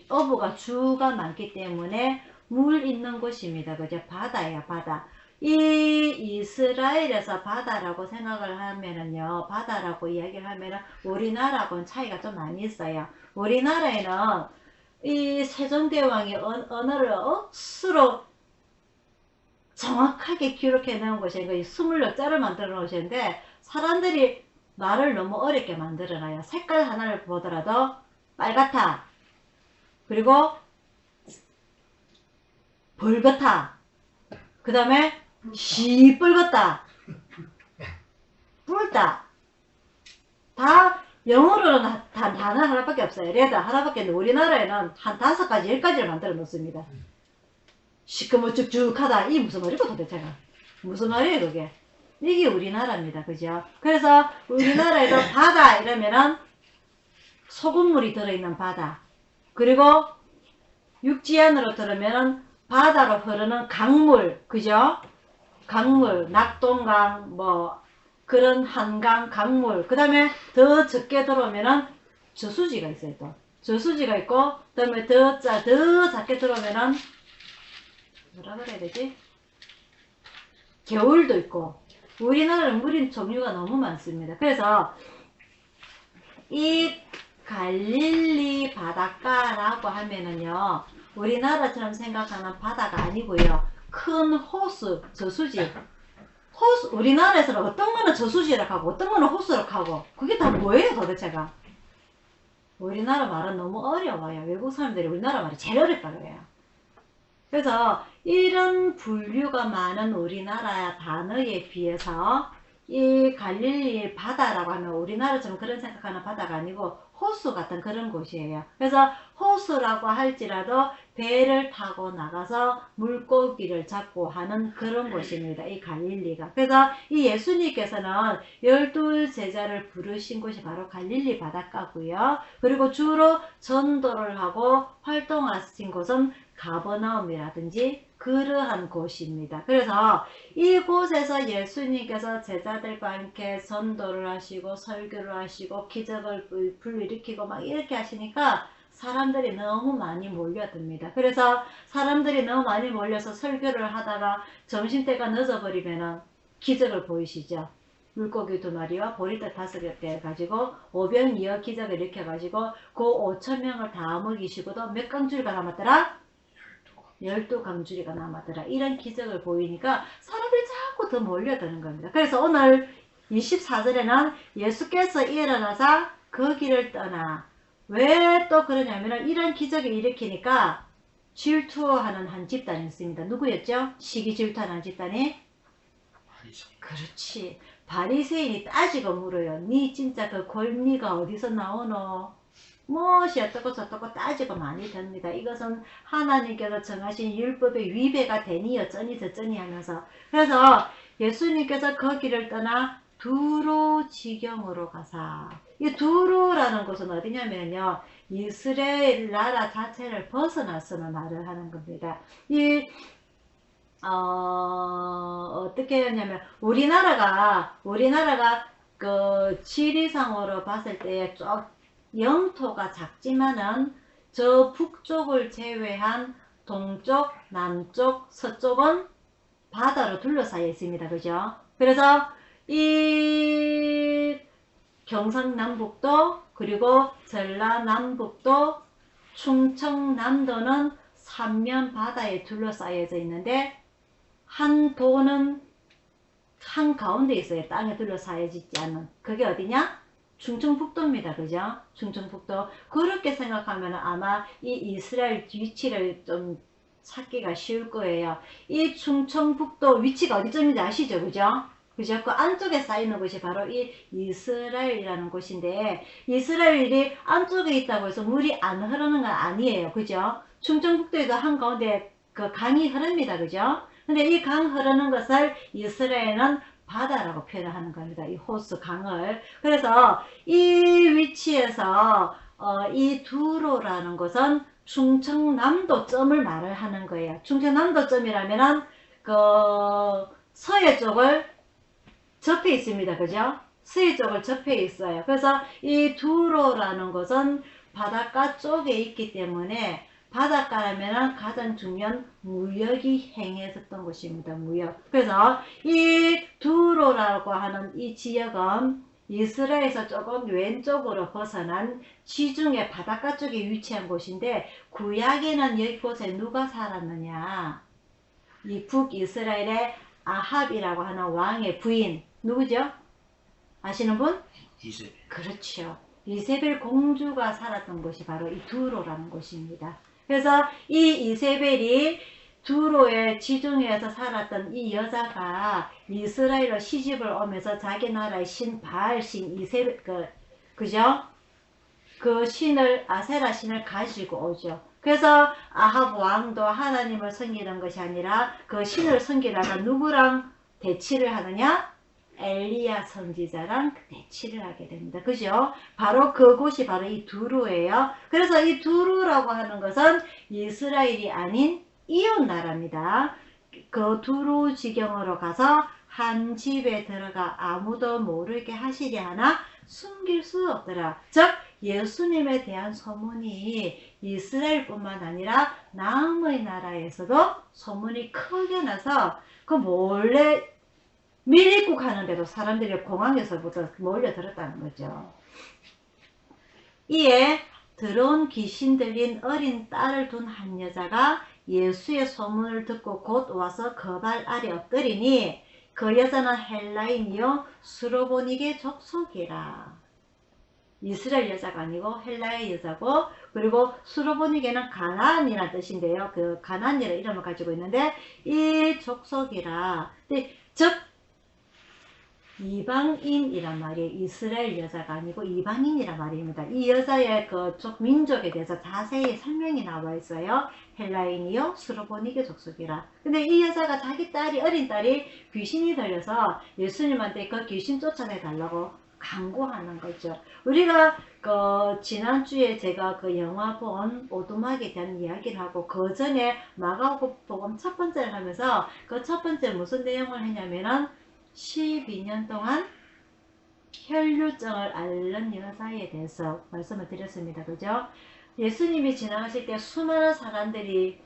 어부가 주가 많기 때문에 물 있는 곳입니다. 그죠? 바다예요, 바다. 이 이스라엘에서 바다라고 생각을 하면은요, 바다라고 이야기를 하면은 우리나라하고는 차이가 좀 많이 있어요. 우리나라에는 이 세종대왕이 언어를 억수로 정확하게 기록해 놓은 곳이 26자를 만들어 놓으셨는데, 사람들이 말을 너무 어렵게 만들어 놔요. 색깔 하나를 보더라도 빨갛다, 그리고 붉었다, 그 다음에 시뻘겋다, 붉다, 다 영어로는 단어 하나밖에 없어요. 레더 하나밖에 없는데 우리나라에는 한 5가지 10가지를 만들어 놓습니다. 시커멓쭉쭉하다, 이 무슨 말이고 도대체가 무슨 말이에요 그게? 이게 우리나라입니다. 그죠? 그래서 우리나라에도 바다 이러면은 소금물이 들어있는 바다, 그리고 육지 안으로 들으면은 바다로 흐르는 강물, 그죠? 강물, 낙동강, 뭐 그런 한강, 강물. 그 다음에 더 적게 들어오면은 저수지가 있어요. 또 저수지가 있고, 그 다음에 더 작게 들어오면은 뭐라 그래야 되지? 겨울도 있고. 우리나라는 물인 종류가 너무 많습니다. 그래서 이 갈릴리 바닷가라고 하면은요, 우리나라처럼 생각하는 바다가 아니고요, 큰 호수, 저수지. 우리나라에서는 어떤 거는 저수지라고 하고 어떤 거는 호수라고 하고, 그게 다 뭐예요 도대체가? 우리나라 말은 너무 어려워요. 외국 사람들이 우리나라 말이 제일 어렵다 그래요. 그래서 이런 분류가 많은 우리나라 단어에 비해서 이 갈릴리 바다라고 하면 우리나라처럼 그런 생각하는 바다가 아니고 호수 같은 그런 곳이에요. 그래서 호수라고 할지라도 배를 타고 나가서 물고기를 잡고 하는 그런 곳입니다. 이 갈릴리가. 그래서 이 예수님께서는 12제자를 부르신 곳이 바로 갈릴리 바닷가고요. 그리고 주로 전도를 하고 활동하신 곳은 가버나움이라든지 그러한 곳입니다. 그래서 이곳에서 예수님께서 제자들과 함께 전도를 하시고 설교를 하시고 기적을 불일으키고 막 이렇게 하시니까 사람들이 너무 많이 몰려듭니다. 그래서 사람들이 너무 많이 몰려서 설교를 하다가 점심때가 늦어버리면 기적을 보이시죠. 물고기 2마리와 보리떡 5개 가지고 5병2어 기적을 일으켜가지고 그 5,000명을 다 먹이시고도 몇 강줄이가 남았더라? 12강줄이가 남았더라. 이런 기적을 보이니까 사람들이 자꾸 더 몰려드는 겁니다. 그래서 오늘 24절에는 예수께서 일어나서 그 길을 떠나. 왜 또 그러냐면 이런 기적을 일으키니까 질투하는 한 집단이 있습니다. 누구였죠? 시기 질투하는 집단이? 그렇지. 바리새인이 따지고 물어요. 니 진짜 그 권리가 어디서 나오노? 무엇이 어떻고 저떻고 따지고 많이 됩니다. 이것은 하나님께서 정하신 율법의 위배가 되니 어쩌니 저쩌니 하면서. 그래서 예수님께서 거기를 떠나 두로 지경으로 가사. 이 두로라는 곳은 어디냐면요, 이스라엘 나라 자체를 벗어나서는 말을 하는 겁니다. 어떻게 했냐면 우리나라가 그 지리상으로 봤을 때 영토가 작지만은 저 북쪽을 제외한 동쪽, 남쪽, 서쪽은 바다로 둘러싸여 있습니다. 그죠? 그래서 이 경상남북도, 그리고 전라남북도, 충청남도는 삼면 바다에 둘러싸여져 있는데 한 도는 한 가운데 있어요. 땅에 둘러싸여지지 않은. 그게 어디냐? 충청북도입니다. 그죠? 충청북도. 그렇게 생각하면 아마 이 이스라엘 위치를 좀 찾기가 쉬울 거예요. 이 충청북도 위치가 어디쯤인지 아시죠? 그죠? 그죠? 그 안쪽에 쌓이는 곳이 바로 이 이스라엘이라는 곳인데, 이스라엘이 안쪽에 있다고 해서 물이 안 흐르는 건 아니에요. 그죠? 충청북도에도 한가운데 그 강이 흐릅니다. 그죠? 근데 이 강 흐르는 것을 이스라엘은 바다라고 표현하는 겁니다. 이 호수 강을. 그래서 이 위치에서 이 두로라는 것은 충청남도점을 말을 하는 거예요. 충청남도점이라면은 그 서해 쪽을 접해 있습니다. 그죠? 서해 쪽을 접해 있어요. 그래서 이 두로라는 것은 바닷가 쪽에 있기 때문에 바닷가라면 가장 중요한 무역이 행해졌던 곳입니다. 무역. 그래서 이 두로라고 하는 이 지역은 이스라엘에서 조금 왼쪽으로 벗어난 지중해 바닷가 쪽에 위치한 곳인데, 구약에는 이곳에 누가 살았느냐? 이 북이스라엘의 아합이라고 하는 왕의 부인 누구죠? 아시는 분? 이세벨. 그렇죠. 이세벨 공주가 살았던 곳이 바로 이 두로라는 곳입니다. 그래서 이 이세벨이 두로의 지중해에서 살았던 이 여자가 이스라엘로 시집을 오면서 자기 나라의 신 바알 신 이세벨 그죠? 그 신을 아세라 신을 가지고 오죠. 그래서 아합 왕도 하나님을 섬기는 것이 아니라 그 신을 섬기다가 누구랑 대치를 하느냐? 엘리야 선지자랑 대치를 하게 됩니다. 그죠? 바로 그곳이 바로 이 두루예요. 그래서 이 두루라고 하는 것은 이스라엘이 아닌 이웃 나라입니다. 그 두루 지경으로 가서 한 집에 들어가 아무도 모르게 하시려 하나 숨길 수 없더라. 즉 예수님에 대한 소문이 이스라엘뿐만 아니라 남의 나라에서도 소문이 크게 나서 그 몰래 밀입국 하는데도 사람들이 공항에서부터 몰려들었다는 거죠. 이에 더러운 귀신 들린 어린 딸을 둔 한 여자가 예수의 소문을 듣고 곧 와서 그 발 아래 엎드리니 그 여자는 헬라인이요 수로보니게 족속이라. 이스라엘 여자가 아니고 헬라의 여자고, 그리고 수로보니게는 가나안이라는 뜻인데요. 그 가나안이라는 이름을 가지고 있는데 이 족속이라. 즉 이방인이란 말이에요. 이스라엘 여자가 아니고 이방인이란 말입니다. 이 여자의 그쪽 민족에 대해서 자세히 설명이 나와 있어요. 헬라인이요, 스로보니게 족속이라. 근데 이 여자가 자기 딸이, 어린 딸이 귀신이 들려서 예수님한테 그 귀신 쫓아내 달라고 강구하는 거죠. 우리가 지난주에 제가 그 영화 본 오두막에 대한 이야기를 하고 그 전에 마가복음 첫 번째를 하면서 그 첫 번째 무슨 내용을 했냐면은 12년 동안 혈류증을 앓는 여자에 대해서 말씀을 드렸습니다. 그죠? 예수님이 지나가실 때 수많은 사람들이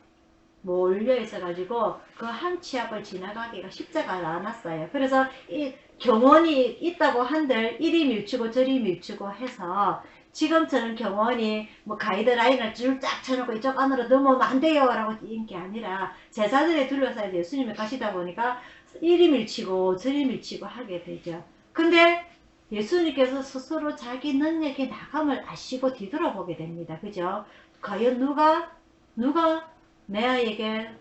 몰려 있어가지고 그 한 치앞을 지나가기가 십자가를 안 왔어요. 그래서 이 경원이 있다고 한들 이리 밀치고 저리 밀치고 해서 지금처럼 경원이 뭐 가이드라인을 쭉 쫙 쳐놓고 이쪽 안으로 넘어오면 안 돼요 라고 뛴 게 아니라 제자들에 둘러싸여 예수님이 가시다 보니까 이리 밀치고 저리 밀치고 하게 되죠. 근데 예수님께서 스스로 자기 능력의 나감을 아시고 뒤돌아보게 됩니다. 그죠? 과연 누가 내 아이에게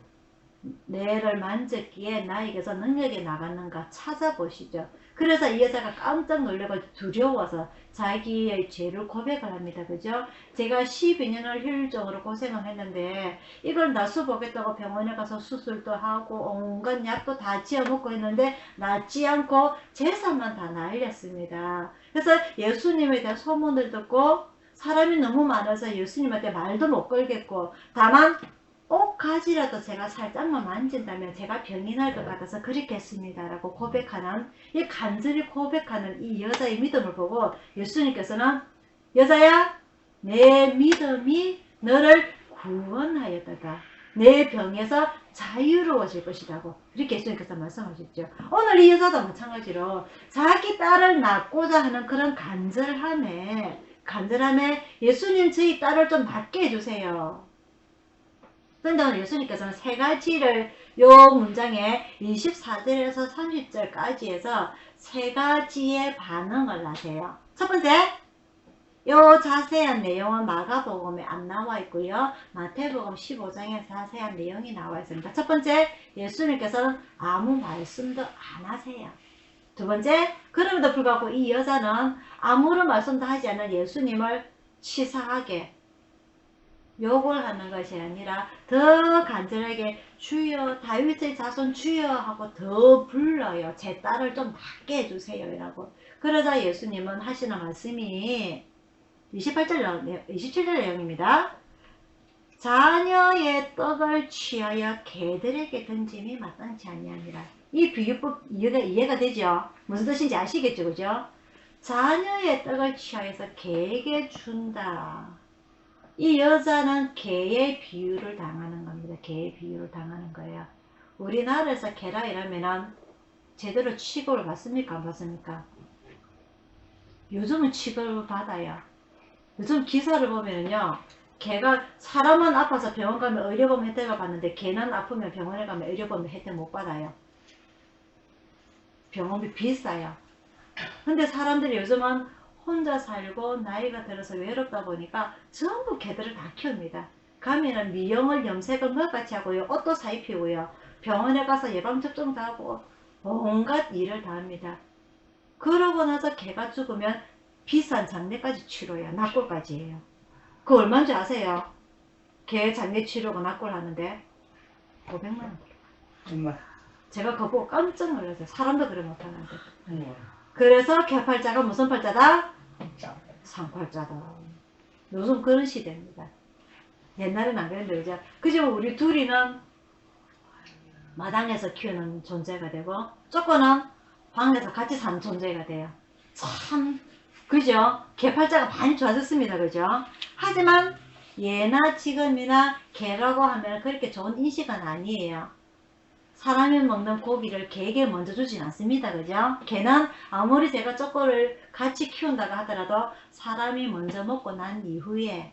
내를 만졌기에 나에게서 능력이 나갔는가 찾아보시죠. 그래서 이 여자가 깜짝 놀라고 두려워서 자기의 죄를 고백을 합니다. 그죠? 제가 12년을 혈류증으로 고생을 했는데 이걸 낫수 보겠다고 병원에 가서 수술도 하고 온갖 약도 다 지어먹고 했는데 낫지 않고 재산만 다 날렸습니다. 그래서 예수님에 대한 소문을 듣고 사람이 너무 많아서 예수님한테 말도 못 걸겠고 다만 옷가지라도 제가 살짝만 만진다면 제가 병이 날 것 같아서 그렇게 했습니다 라고 고백하는, 이 간절히 고백하는 이 여자의 믿음을 보고 예수님께서는 여자야, 내 믿음이 너를 구원하였다. 내 병에서 자유로워질 것이라고 그렇게 예수님께서 말씀하셨죠. 오늘 이 여자도 마찬가지로 자기 딸을 낳고자 하는 그런 간절함에 예수님 저희 딸을 좀 낫게 해주세요. 그런데 오늘 예수님께서는 세 가지를 요 문장에 24절에서 30절까지 해서 세 가지의 반응을 하세요. 첫 번째, 요 자세한 내용은 마가복음에 안 나와 있고요. 마태복음 15장에 자세한 내용이 나와 있습니다. 첫 번째, 예수님께서는 아무 말씀도 안 하세요. 두 번째, 그럼에도 불구하고 이 여자는 아무런 말씀도 하지 않는 예수님을 치사하게 욕을 하는 것이 아니라 더 간절하게 주여, 다윗의 자손 주여 하고 더 불러요. 제 딸을 좀 낫게 해주세요 라고. 그러자 예수님은 하시는 말씀이 27절 내용입니다. 자녀의 떡을 취하여 개들에게 던짐이 마땅치 아니하니라. 이 비유법 이해가 되죠? 무슨 뜻인지 아시겠죠? 그죠? 자녀의 떡을 취하여서 개에게 준다. 이 여자는 개의 비유를 당하는 겁니다. 개의 비유를 당하는 거예요. 우리나라에서 개라 이러면은 제대로 취급을 받습니까? 안 받습니까? 요즘은 취급을 받아요. 요즘 기사를 보면요. 개가 사람은 아파서 병원 가면 의료보험 혜택을 받는데 개는 아프면 병원에 가면 의료보험 혜택 못 받아요. 병원비 비싸요. 근데 사람들이 요즘은 혼자 살고 나이가 들어서 외롭다 보니까 전부 개들을 다 키웁니다. 가면은 미용을 염색을 뭐같이 하고요. 옷도 사입히고요. 병원에 가서 예방접종도 하고 온갖 일을 다 합니다. 그러고 나서 개가 죽으면 비싼 장례까지 치러요. 납골까지 해요. 그거 얼마인 줄 아세요? 개 장례 치르고 납골 하는데 500만 원. 정말. 제가 그거 보고 깜짝 놀랐어요. 사람도 그래 못하는데. 그래서 개팔자가 무슨 팔자다? 상팔자다. 요즘 그런 시대입니다. 옛날에는 안 그랬는데 이제 그죠? 우리 둘이는 마당에서 키우는 존재가 되고 조금은 방에서 같이 사는 존재가 돼요. 참 그죠? 개팔자가 많이 좋아졌습니다. 그죠? 하지만 예나 지금이나 개라고 하면 그렇게 좋은 인식은 아니에요. 사람이 먹는 고기를 개에게 먼저 주진 않습니다. 그죠? 개는 아무리 제가 쪼꼬를 같이 키운다고 하더라도 사람이 먼저 먹고 난 이후에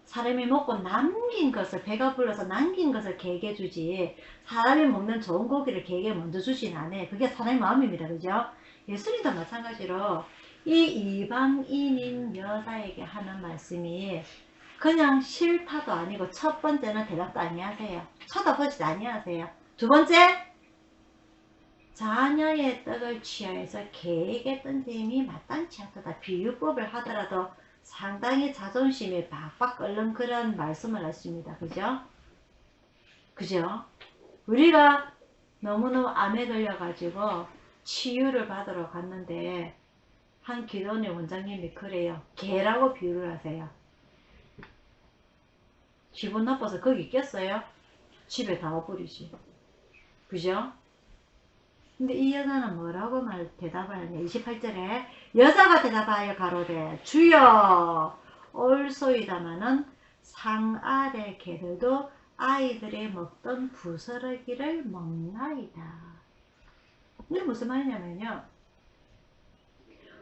사람이 먹고 남긴 것을, 배가 불러서 남긴 것을 개에게 주지 사람이 먹는 좋은 고기를 개에게 먼저 주진 않아요. 그게 사람의 마음입니다. 그죠? 예수님도 마찬가지로 이 이방인인 여자에게 하는 말씀이 그냥 싫다도 아니고 첫 번째는 대답도 아니하세요. 쳐다보지도 아니하세요. 두 번째, 자녀의 떡을 취하여서 개에게 던짐이 마땅치 않다. 비유법을 하더라도 상당히 자존심이 박박 끓는 그런 말씀을 하십니다. 그죠? 그죠? 우리가 너무너무 암에 걸려가지고 치유를 받으러 갔는데 한 기도원의 원장님이 그래요. 개라고 비유를 하세요. 기분 나빠서 거기 있겠어요? 집에 다 와버리지. 그죠? 근데 이 여자는 뭐라고 대답을 하냐. 28절에 여자가 대답하여 가로되 주여 옳소이다마는 상 아래 개들도 아이들이 먹던 부스러기를 먹나이다. 이게 무슨 말이냐면요.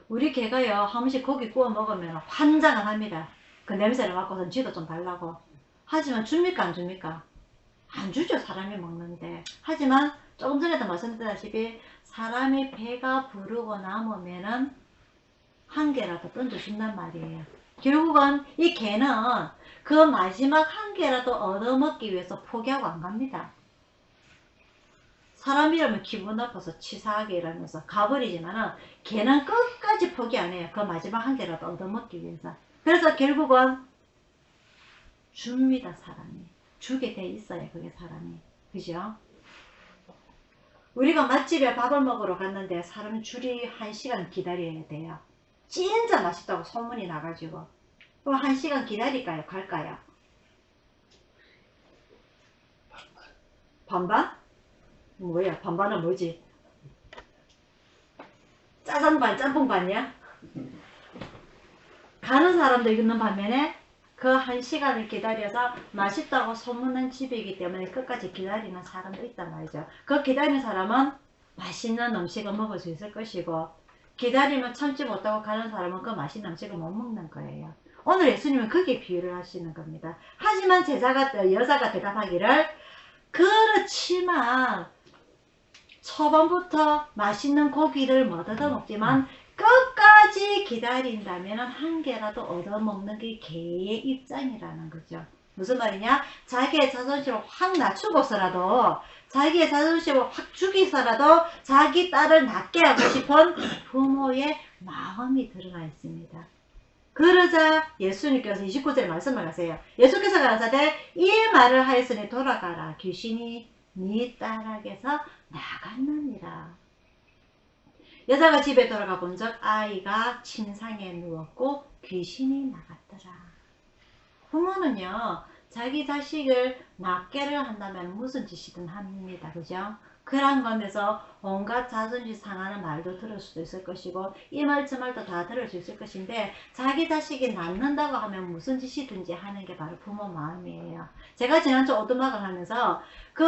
우리 개가요 한 번씩 고기 구워 먹으면 환장을 합니다. 그 냄새를 맡고선 쥐도 좀 달라고. 하지만 줍니까 안 줍니까? 안 주죠. 사람이 먹는데. 하지만 조금 전에도 말씀드렸다시피 사람이 배가 부르고 남으면은 한 개라도 던져준단 말이에요. 결국은 이 개는 그 마지막 한 개라도 얻어먹기 위해서 포기하고 안 갑니다. 사람이라면 기분 나빠서 치사하게 이러면서 가버리지만은 개는 끝까지 포기 안 해요. 그 마지막 한 개라도 얻어먹기 위해서. 그래서 결국은 줍니다. 사람이. 주게 돼 있어요. 그게 사람이. 그죠? 우리가 맛집에 밥을 먹으러 갔는데 사람이 줄이 1시간 기다려야 돼요. 진짜 맛있다고 소문이 나가지고. 그럼 1시간 기다릴까요? 갈까요? 반반? 뭐야? 반반은 뭐지? 짜장반, 짬뽕반이야? 가는 사람도 있는 반면에 그 1시간을 기다려서 맛있다고 소문난 집이기 때문에 끝까지 기다리는 사람도 있단 말이죠. 그 기다리는 사람은 맛있는 음식을 먹을 수 있을 것이고 기다리면 참지 못하고 가는 사람은 그 맛있는 음식을 못 먹는 거예요. 오늘 예수님은 그게 비유를 하시는 겁니다. 하지만 여자가 대답하기를 그렇지만 초반부터 맛있는 고기를 못 얻어먹지만 끝까지 기다린다면 한 개라도 얻어먹는 게 개의 입장이라는 거죠. 무슨 말이냐? 자기의 자존심을 확 낮추고서라도 자기의 자존심을 확 죽이서라도 자기 딸을 낫게 하고 싶은 부모의 마음이 들어가 있습니다. 그러자 예수님께서 29절에 말씀을 하세요. 예수께서 가라사대 이 말을 하였으니 돌아가라. 귀신이 네 딸에게서 나갔느니라. 여자가 집에 돌아가 본즉 아이가 침상에 누웠고 귀신이 나갔더라. 부모는요 자기 자식을 낫게를 한다면 무슨 짓이든 합니다. 그죠? 그런 거면서 온갖 자존심 상하는 말도 들을 수도 있을 것이고 이 말 저 말도 다 들을 수 있을 것인데 자기 자식이 낫는다고 하면 무슨 짓이든지 하는 게 바로 부모 마음이에요. 제가 지난주 오두막을 하면서 그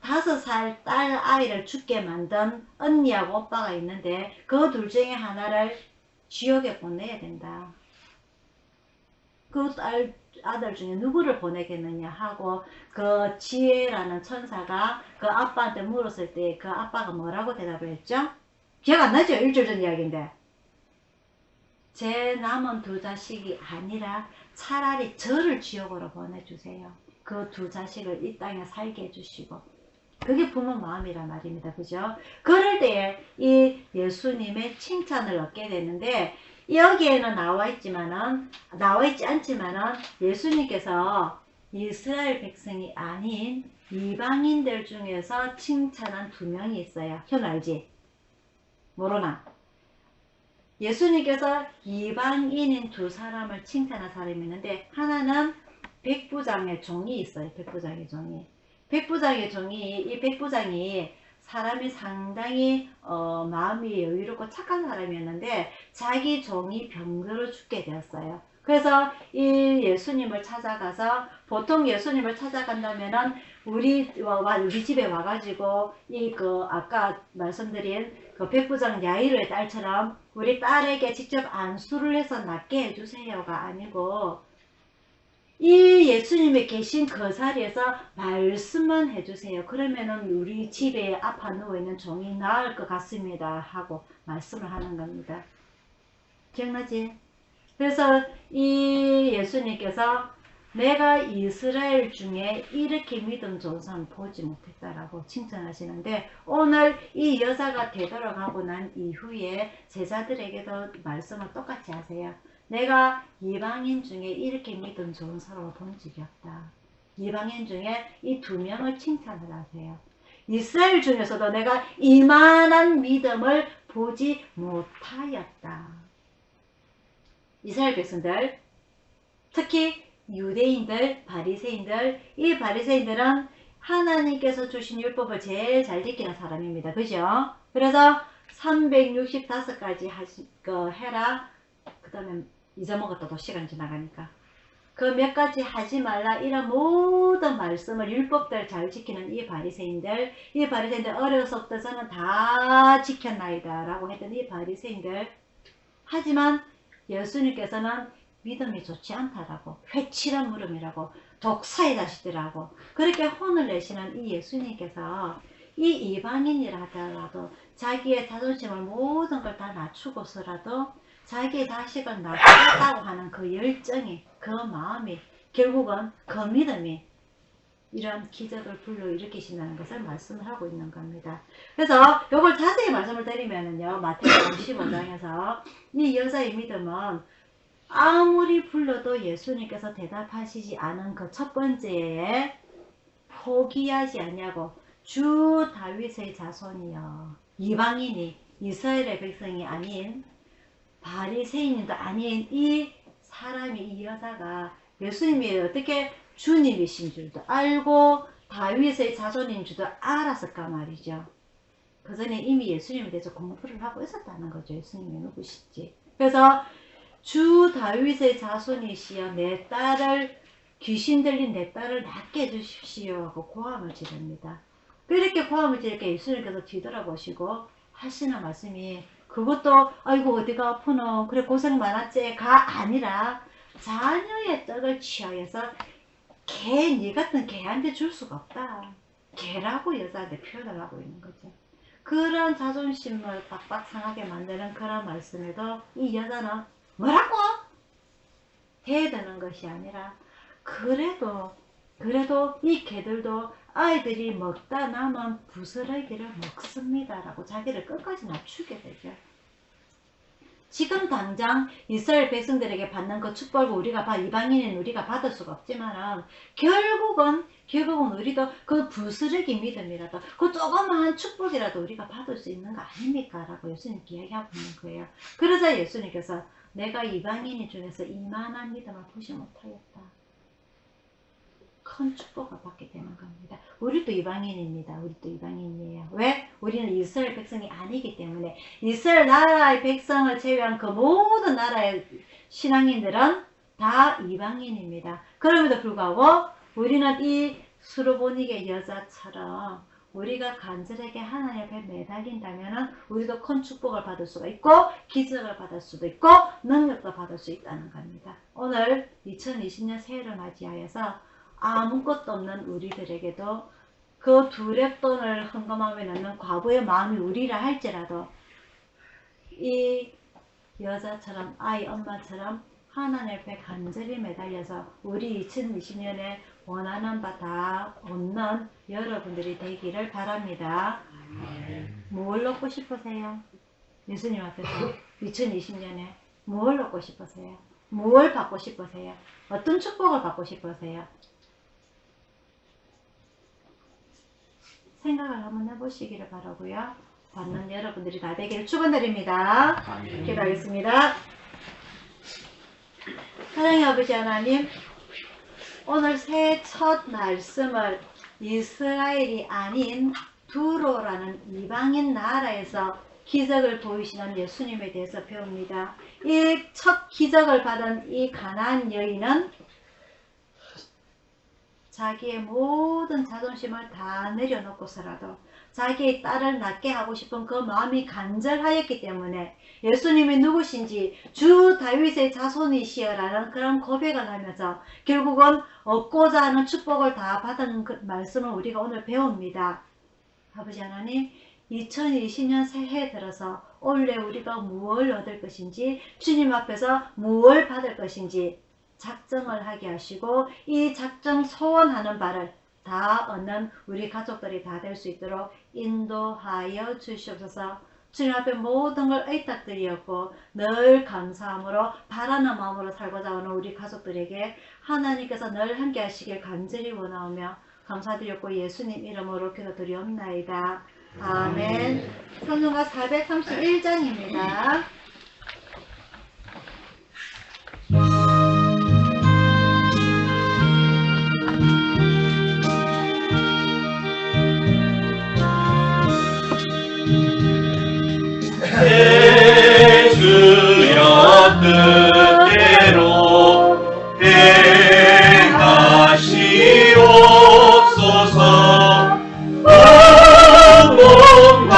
5살 딸 아이를 죽게 만든 언니하고 오빠가 있는데 그 둘 중에 하나를 지옥에 보내야 된다. 그 아들 중에 누구를 보내겠느냐 하고 그 지혜라는 천사가 그 아빠한테 물었을 때 그 아빠가 뭐라고 대답을 했죠? 기억 안 나죠? 일주일 전 이야기인데 제 남은 2 자식이 아니라 차라리 저를 지옥으로 보내주세요. 그 2 자식을 이 땅에 살게 해주시고 그게 부모 마음이란 말입니다. 그죠? 그럴 때에 이 예수님의 칭찬을 얻게 되는데 여기에는 나와 있지 않지만은 예수님께서 이스라엘 백성이 아닌 이방인들 중에서 칭찬한 2명이 있어요. 현 알지? 모르나? 예수님께서 이방인인 2 사람을 칭찬한 사람이 있는데 하나는 백부장의 종이 있어요. 백부장의 종이. 백부장의 종이 이 백부장이 사람이 상당히 마음이 여유롭고 착한 사람이었는데 자기 종이 병들어 죽게 되었어요. 그래서 이 예수님을 찾아가서 보통 예수님을 찾아간다면은 우리 집에 와가지고 아까 말씀드린 그 백부장 야이로의 딸처럼 우리 딸에게 직접 안수를 해서 낫게 해주세요가 아니고 이 예수님이 계신 그 자리에서 말씀만 해주세요. 그러면은 우리 집에 아파 누워있는 종이 나을 것 같습니다 하고 말씀을 하는 겁니다. 기억나지? 그래서 이 예수님께서 내가 이스라엘 중에 이렇게 믿음 좋은 사람 보지 못했다라고 칭찬하시는데, 오늘 이 여자가 되돌아가고 난 이후에 제자들에게도 말씀을 똑같이 하세요. 내가 이방인 중에 이렇게 믿음 좋은 사람을 본 적이 없다. 이방인 중에 이 두 명을 칭찬을 하세요. 이스라엘 중에서도 내가 이만한 믿음을 보지 못하였다. 이스라엘 백성들, 특히 유대인들, 바리새인들, 이 바리새인들은 하나님께서 주신 율법을 제일 잘 지키는 사람입니다. 그죠? 그래서 365가지 해라. 그 다음에 잊어먹었다도 시간 지나가니까. 그 몇 가지 하지 말라, 이런 모든 말씀을, 율법들 잘 지키는 이 바리새인들 어려서부터서는 다 지켰나이다 라고 했던 이 바리새인들, 하지만 예수님께서는 믿음이 좋지 않다라고, 회칠한 물음이라고, 독사의 자식들이라고 그렇게 혼을 내시는 이 예수님께서 이 이방인이라 하더라도 자기의 자존심을 모든 걸 다 낮추고서라도 자기의 자식을 낳겠다고 하는 그 열정이, 그 마음이, 결국은 그 믿음이 이런 기적을 불러일으키신다는 것을 말씀을 하고 있는 겁니다. 그래서 이걸 자세히 말씀을 드리면은요, 마태복음 15장에서 이 여자의 믿음은 아무리 불러도 예수님께서 대답하시지 않은 그 첫 번째에 포기하지 않냐고, 주 다윗의 자손이여, 이방인이, 이스라엘의 백성이 아닌, 바리새인도 아닌 이 사람이, 이 여자가 예수님이 어떻게 주님이신 줄도 알고 다윗의 자손인 줄도 알았을까 말이죠. 그 전에 이미 예수님에 대해서 공부를 하고 있었다는 거죠. 예수님이 누구신지. 그래서 주 다윗의 자손이시여, 내 딸을, 귀신 들린 내 딸을 낫게 해주십시오 하고 고함을 지릅니다. 그렇게 고함을 지르니까 예수님께서 뒤돌아보시고 하시는 말씀이, 그것도 아이고 어디가 아프노, 그래 고생 많았지가 아니라, 자녀의 떡을 취하여서 개 같은 개한테 줄 수가 없다. 개라고 여자한테 표현을 하고 있는 거죠. 그런 자존심을 빡빡 상하게 만드는 그런 말씀에도 이 여자는 뭐라고? 대드는 것이 아니라, 그래도 이 개들도 아이들이 먹다 남은 부스러기를 먹습니다 라고 자기를 끝까지 낮추게 되죠. 지금 당장 이스라엘 백성들에게 받는 그 축복을 우리가 이방인인 우리가 받을 수가 없지만은, 결국은 우리도 그 부스러기 믿음이라도, 그 조그마한 축복이라도 우리가 받을 수 있는 거 아닙니까? 라고 예수님께 이야기하고 있는 거예요. 그러자 예수님께서 내가 이방인 중에서 이만한 믿음을 보지 못하였다. 큰 축복을 받게 되는 겁니다. 우리도 이방인입니다. 우리도 이방인이에요. 왜? 우리는 이스라엘 백성이 아니기 때문에. 이스라엘 나라의 백성을 제외한 그 모든 나라의 신앙인들은 다 이방인입니다. 그럼에도 불구하고 우리는 이 수르보니게 여자처럼 우리가 간절하게 하나님 앞에 매달린다면 우리도 큰 축복을 받을 수가 있고, 기적을 받을 수도 있고, 능력도 받을 수 있다는 겁니다. 오늘 2020년 새해를 맞이하여서 아무것도 없는 우리들에게도 그 두렵돈을 헌금함에 넣는 과부의 마음이 우리라 할지라도, 이 여자처럼, 아이 엄마처럼 하나님 앞에 간절히 매달려서 우리 2020년에 원하는 바 다 얻는 여러분들이 되기를 바랍니다. 뭘 얻고 싶으세요? 예수님 앞에서 2020년에 뭘 얻고 싶으세요? 뭘 받고 싶으세요? 어떤 축복을 받고 싶으세요? 생각을 한번 해보시기를 바라고요. 받는 여러분들이 다 되기를 축원드립니다. 기도하겠습니다. 사랑의 아버지 하나님, 오늘 새해 첫 말씀을 이스라엘이 아닌 두로라는 이방인 나라에서 기적을 보이시는 예수님에 대해서 배웁니다. 이 첫 기적을 받은 이 가나안 여인은 자기의 모든 자존심을 다 내려놓고서라도 자기의 딸을 낳게 하고 싶은 그 마음이 간절하였기 때문에 예수님이 누구신지, 주 다윗의 자손이시여라는 그런 고백을 하면서 결국은 얻고자 하는 축복을 다 받은 그 말씀을 우리가 오늘 배웁니다. 아버지 하나님, 2020년 새해 들어서 올해 우리가 무엇을 얻을 것인지, 주님 앞에서 무엇을 받을 것인지 작정을 하게 하시고 이 작정 소원하는 바를 다 얻는 우리 가족들이 다 될 수 있도록 인도하여 주시옵소서. 주님 앞에 모든 걸 의탁드리었고 늘 감사함으로 바라는 마음으로 살고자 하는 우리 가족들에게 하나님께서 늘 함께 하시길 간절히 원하오며 감사드렸고 예수님 이름으로 기도드리옵나이다. 아멘. 성경가 431장입니다. 내 주여 뜻대로 행하시옵소서. 몸과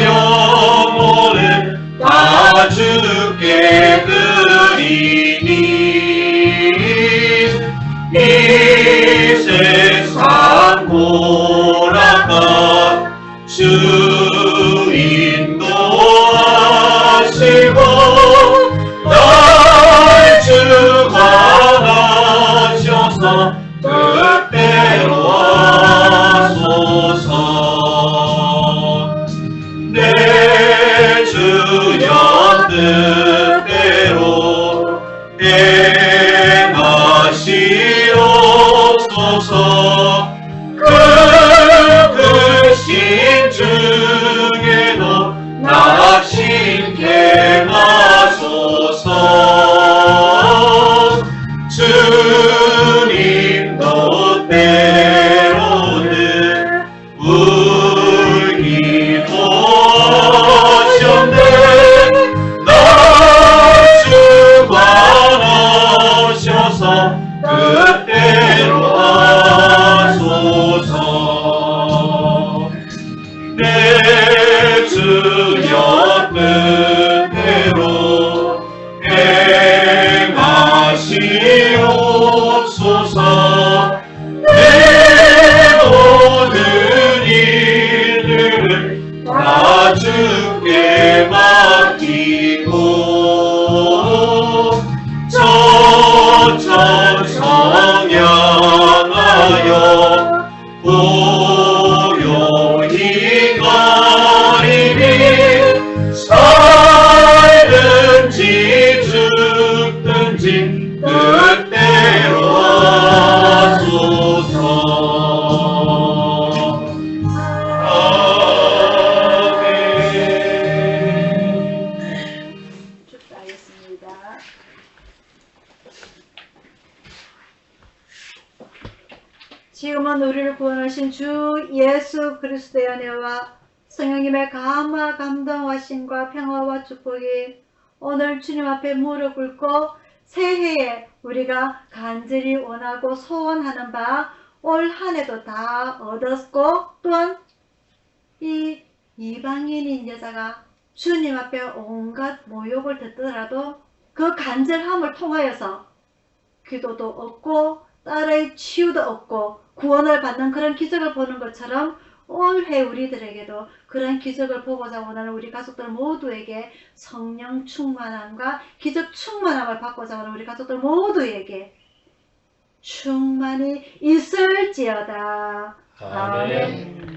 영혼을 다 주께 드리니 이 세상 고락한 주 인도하시고 날 주관하셔서 뜻대로 하소서. 내 주여 뜻대로 행하시옵소서. 그 근심 중에도 낙심케 마소서. 주님도 때로는 울기도 하셨네. 나 주관하셔서 뜻대로 하소서. 내 주여 뜻대로 행하시옵소서. 내 모든 일들을 다 주께 맡기고 저천 성향하여 고요히 가리니 살든지 죽든지 뜻대로 하소서. 아멘. 축사하겠습니다. 지금은 우리를 구원하신 주 예수 그리스도의 은혜와 성령님의 감화 감동하심과 평화와 축복이 오늘 주님 앞에 무릎 꿇고 새해에 우리가 간절히 원하고 소원하는 바 올 한 해도 다 얻었고 또한 이 이방인인 여자가 주님 앞에 온갖 모욕을 듣더라도 그 간절함을 통하여서 기도도 얻고 딸의 치유도 얻고 구원을 받는 그런 기적을 보는 것처럼 올해 우리들에게도 그런 기적을 보고자 원하는 우리 가족들 모두에게 성령 충만함과 기적 충만함을 받고자 하는 우리 가족들 모두에게 충만히 있을지어다. 아멘.